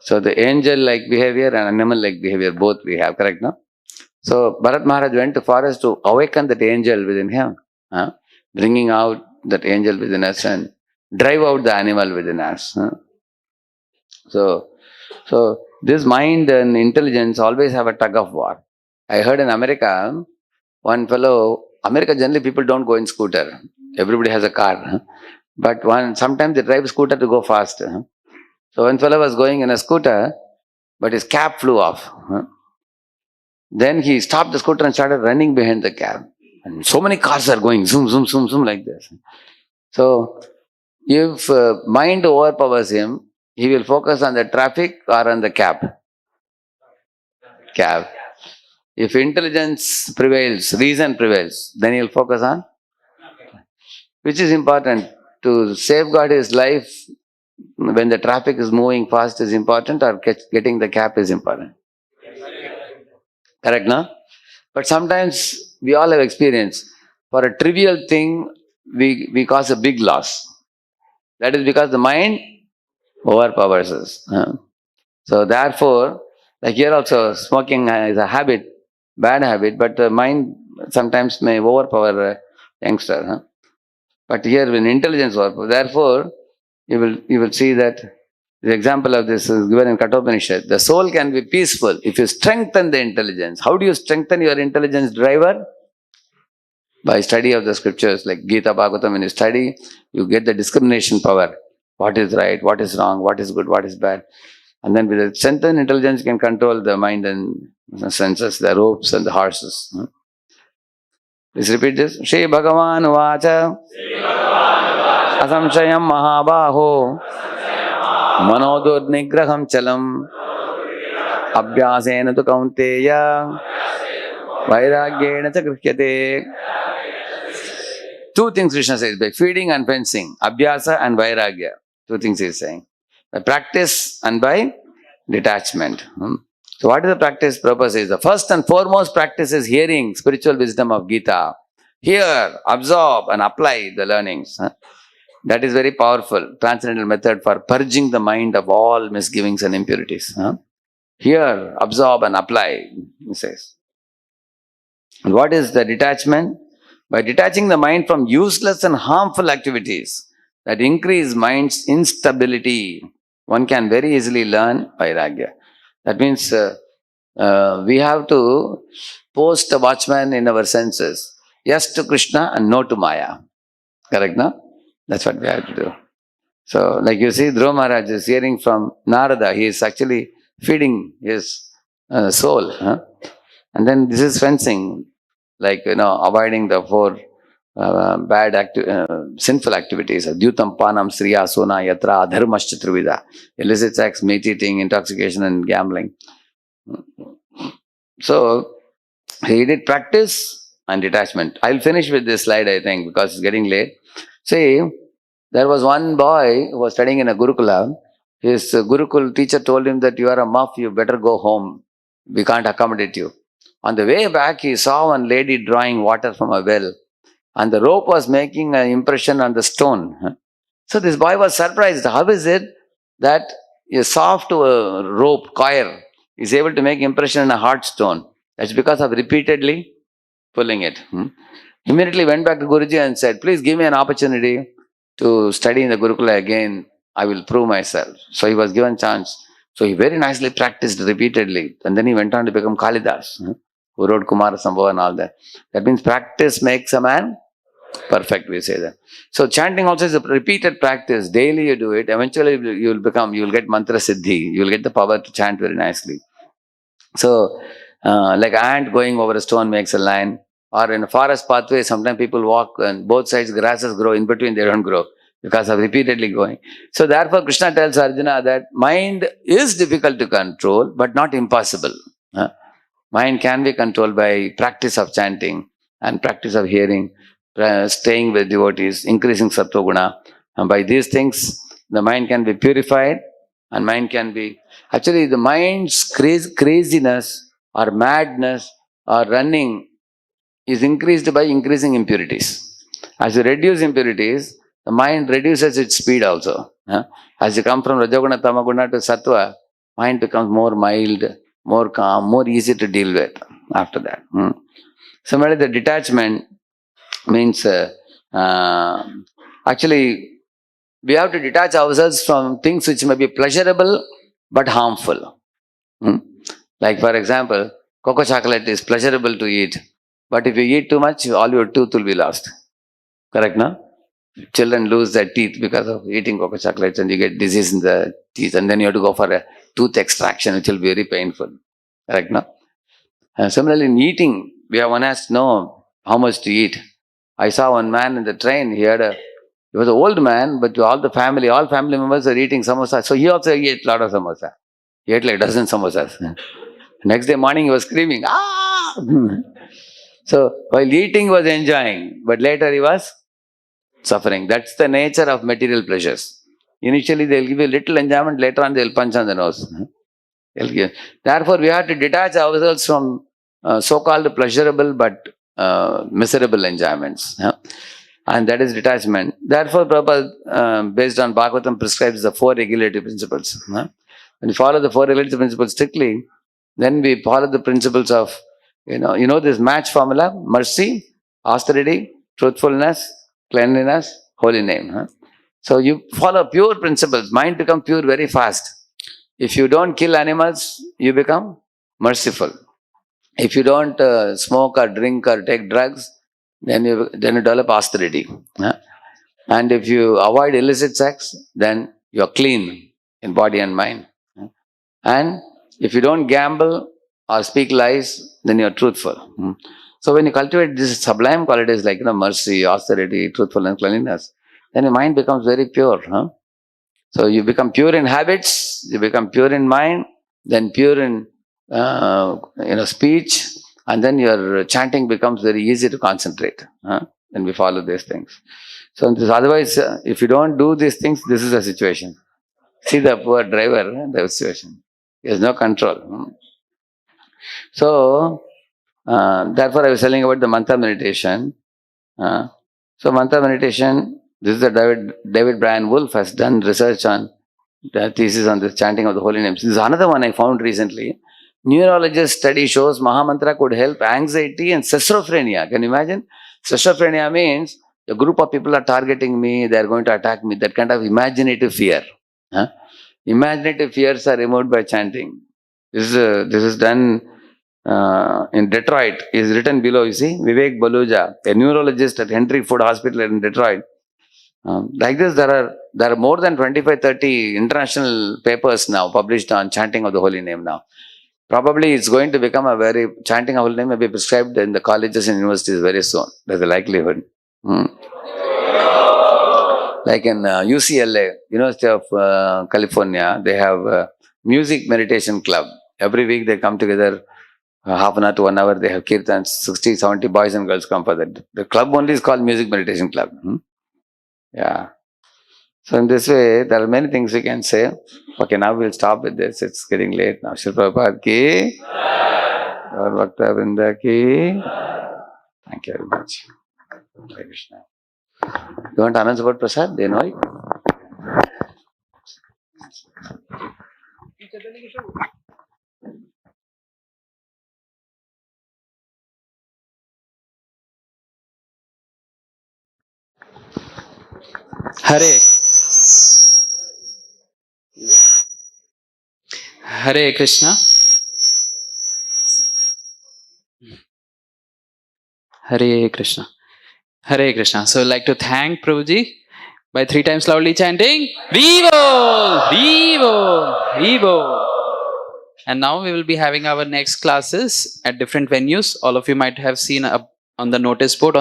So the angel-like behavior and animal-like behavior, both we have, correct, no? So Bharata Maharaj went to forest to awaken that angel within him, bringing out that angel within us and drive out the animal within us. So this mind and intelligence always have a tug of war. I heard in America, one fellow, America generally people don't go in scooter. Everybody has a car. But sometimes they drive scooter to go fast. So one fellow was going in a scooter, but his cap flew off. Then he stopped the scooter and started running behind the cab. And so many cars are going zoom, zoom, zoom, zoom like this. So, if mind overpowers him, he will focus on the traffic or on the cab. Cab. If intelligence prevails, reason prevails, then he'll focus on which is important. To safeguard his life when the traffic is moving fast is important, or getting the cab is important. Correct, no? But sometimes we all have experience. For a trivial thing, we cause a big loss. That is because the mind overpowers us. So therefore, like here also, smoking is a habit, bad habit, but the mind sometimes may overpower a youngster. But here, when intelligence overpowers, therefore, you will see that the example of this is given in Kathopanishad. The soul can be peaceful if you strengthen the intelligence. How do you strengthen your intelligence driver? By study of the scriptures like Gita, Bhagavatam. When you study, you get the discrimination power. What is right, what is wrong, what is good, what is bad. And then with the strengthened intelligence, you can control the mind and the senses, the ropes and the horses. Please repeat this. Shri Bhagavan Vacha Asamshayam Mahabaho Manodur Nigraham Chalam Abhyasena tu Kaunteya Vairagyena cha Grihyate. Two things Krishna says, by feeding and fencing, Abhyasa and Vairagya. Two things he is saying. By practice and by detachment. So what is the practice? Prabhupada says, the first and foremost practice is hearing spiritual wisdom of Gita. Hear, absorb and apply the learnings. That is very powerful, transcendental method for purging the mind of all misgivings and impurities. Hear, absorb and apply, he says. And what is the detachment? By detaching the mind from useless and harmful activities that increase mind's instability, one can very easily learn Vairagya. That means we have to post a watchman in our senses. Yes to Krishna and no to Maya. Correct, no? That's what we have to do. So, like you see, Dhruva Maharaj is hearing from Narada. He is actually feeding his soul. And then this is fencing, like, avoiding the four sinful activities. Dyutam panam sriya sona yatra adharmascha trivida. Illicit sex, meat eating, intoxication and gambling. So, he did practice and detachment. I'll finish with this slide, I think, because it's getting late. See, there was one boy who was studying in a Gurukula. His Gurukul teacher told him that you are a muff, you better go home. We can't accommodate you. On the way back, he saw one lady drawing water from a well, and the rope was making an impression on the stone. So this boy was surprised. How is it that a soft rope, coir, is able to make impression on a hard stone? That's because of repeatedly pulling it. Immediately went back to Guruji and said, please give me an opportunity to study in the Gurukula again. I will prove myself. So he was given chance. So he very nicely practiced repeatedly. And then he went on to become Kalidas, who wrote Kumara Sambhava and all that. That means practice makes a man perfect, we say that. So chanting also is a repeated practice. Daily you do it. Eventually you will get mantra siddhi. You will get the power to chant very nicely. So, like ant going over a stone makes a line. Or in a forest pathway, sometimes people walk and both sides grasses grow, in between they don't grow because of repeatedly going. So therefore Krishna tells Arjuna that mind is difficult to control but not impossible. Mind can be controlled by practice of chanting and practice of hearing, staying with devotees, increasing sattva guna. And by these things, the mind can be purified and mind can be... Actually, the mind's craziness or madness or running is increased by increasing impurities. As you reduce impurities, the mind reduces its speed also. As you come from Rajoguna, Tamaguna to Sattva, mind becomes more mild, more calm, more easy to deal with after that. Similarly, the detachment means actually we have to detach ourselves from things which may be pleasurable but harmful. Like for example, cocoa chocolate is pleasurable to eat, but if you eat too much, all your tooth will be lost. Correct, no? Children lose their teeth because of eating cocoa chocolates and you get disease in the teeth and then you have to go for a tooth extraction, which will be very painful. Correct, no? Similarly, in eating, one has to know how much to eat. I saw one man in the train, he was an old man, but all family members are eating samosa. So he also ate a lot of samosa. He ate like dozen samosas. Next day morning he was screaming, ah! So while eating he was enjoying, but later he was suffering. That's the nature of material pleasures. Initially they'll give you little enjoyment, later on they'll punch on the nose. Therefore, we have to detach ourselves from so-called pleasurable but miserable enjoyments. And that is detachment. Therefore, Prabhupada, based on Bhagavatam, prescribes the 4 regulative principles. When we follow the 4 regulative principles strictly, then we follow the principles of, this match formula: mercy, austerity, truthfulness, cleanliness, holy name. So you follow pure principles. Mind becomes pure very fast. If you don't kill animals, you become merciful. If you don't smoke or drink or take drugs, then you develop austerity. And if you avoid illicit sex, then you're clean in body and mind. And if you don't gamble or speak lies, then you're truthful. So when you cultivate these sublime qualities like mercy, austerity, truthfulness, cleanliness, then your mind becomes very pure. So you become pure in habits, you become pure in mind, then pure in speech, and then your chanting becomes very easy to concentrate. When we follow these things. So otherwise, if you don't do these things, this is the situation. See the poor driver, the situation. He has no control. So therefore, I was telling about the mantra meditation. So mantra meditation. This is the David Brian Wolf has done research on the thesis on the chanting of the holy names. This is another one I found recently. Neurologist study shows Mahamantra could help anxiety and schizophrenia. Can you imagine? Schizophrenia means a group of people are targeting me, they are going to attack me. That kind of imaginative fear. Imaginative fears are removed by chanting. This is done in Detroit. Is written below. You see, Vivek Baluja, a neurologist at Henry Ford Hospital in Detroit. Like this, there are more than 25-30 international papers now published on chanting of the holy name now. Probably it's going to become chanting of holy name may be prescribed in the colleges and universities very soon. There's a likelihood. Like in UCLA, University of California, they have a music meditation club. Every week they come together, half an hour to 1 hour, they have kirtans, 60, 70 boys and girls come for that. The club only is called Music Meditation Club. Yeah. So in this way, there are many things we can say. Okay, now we'll stop with this. It's getting late now. Shri Prabhupada ki, Gaur Bhakta Vrinda ki. Thank you very much. Hare Krishna. You want to announce about Prasad? They know it? Hare Krishna. Hare Krishna. Hare Krishna. So I'd like to thank Prabhuji by 3 times loudly chanting Vivo! Vivo! Vivo! And now we will be having our next classes at different venues. All of you might have seen up on the notice board on the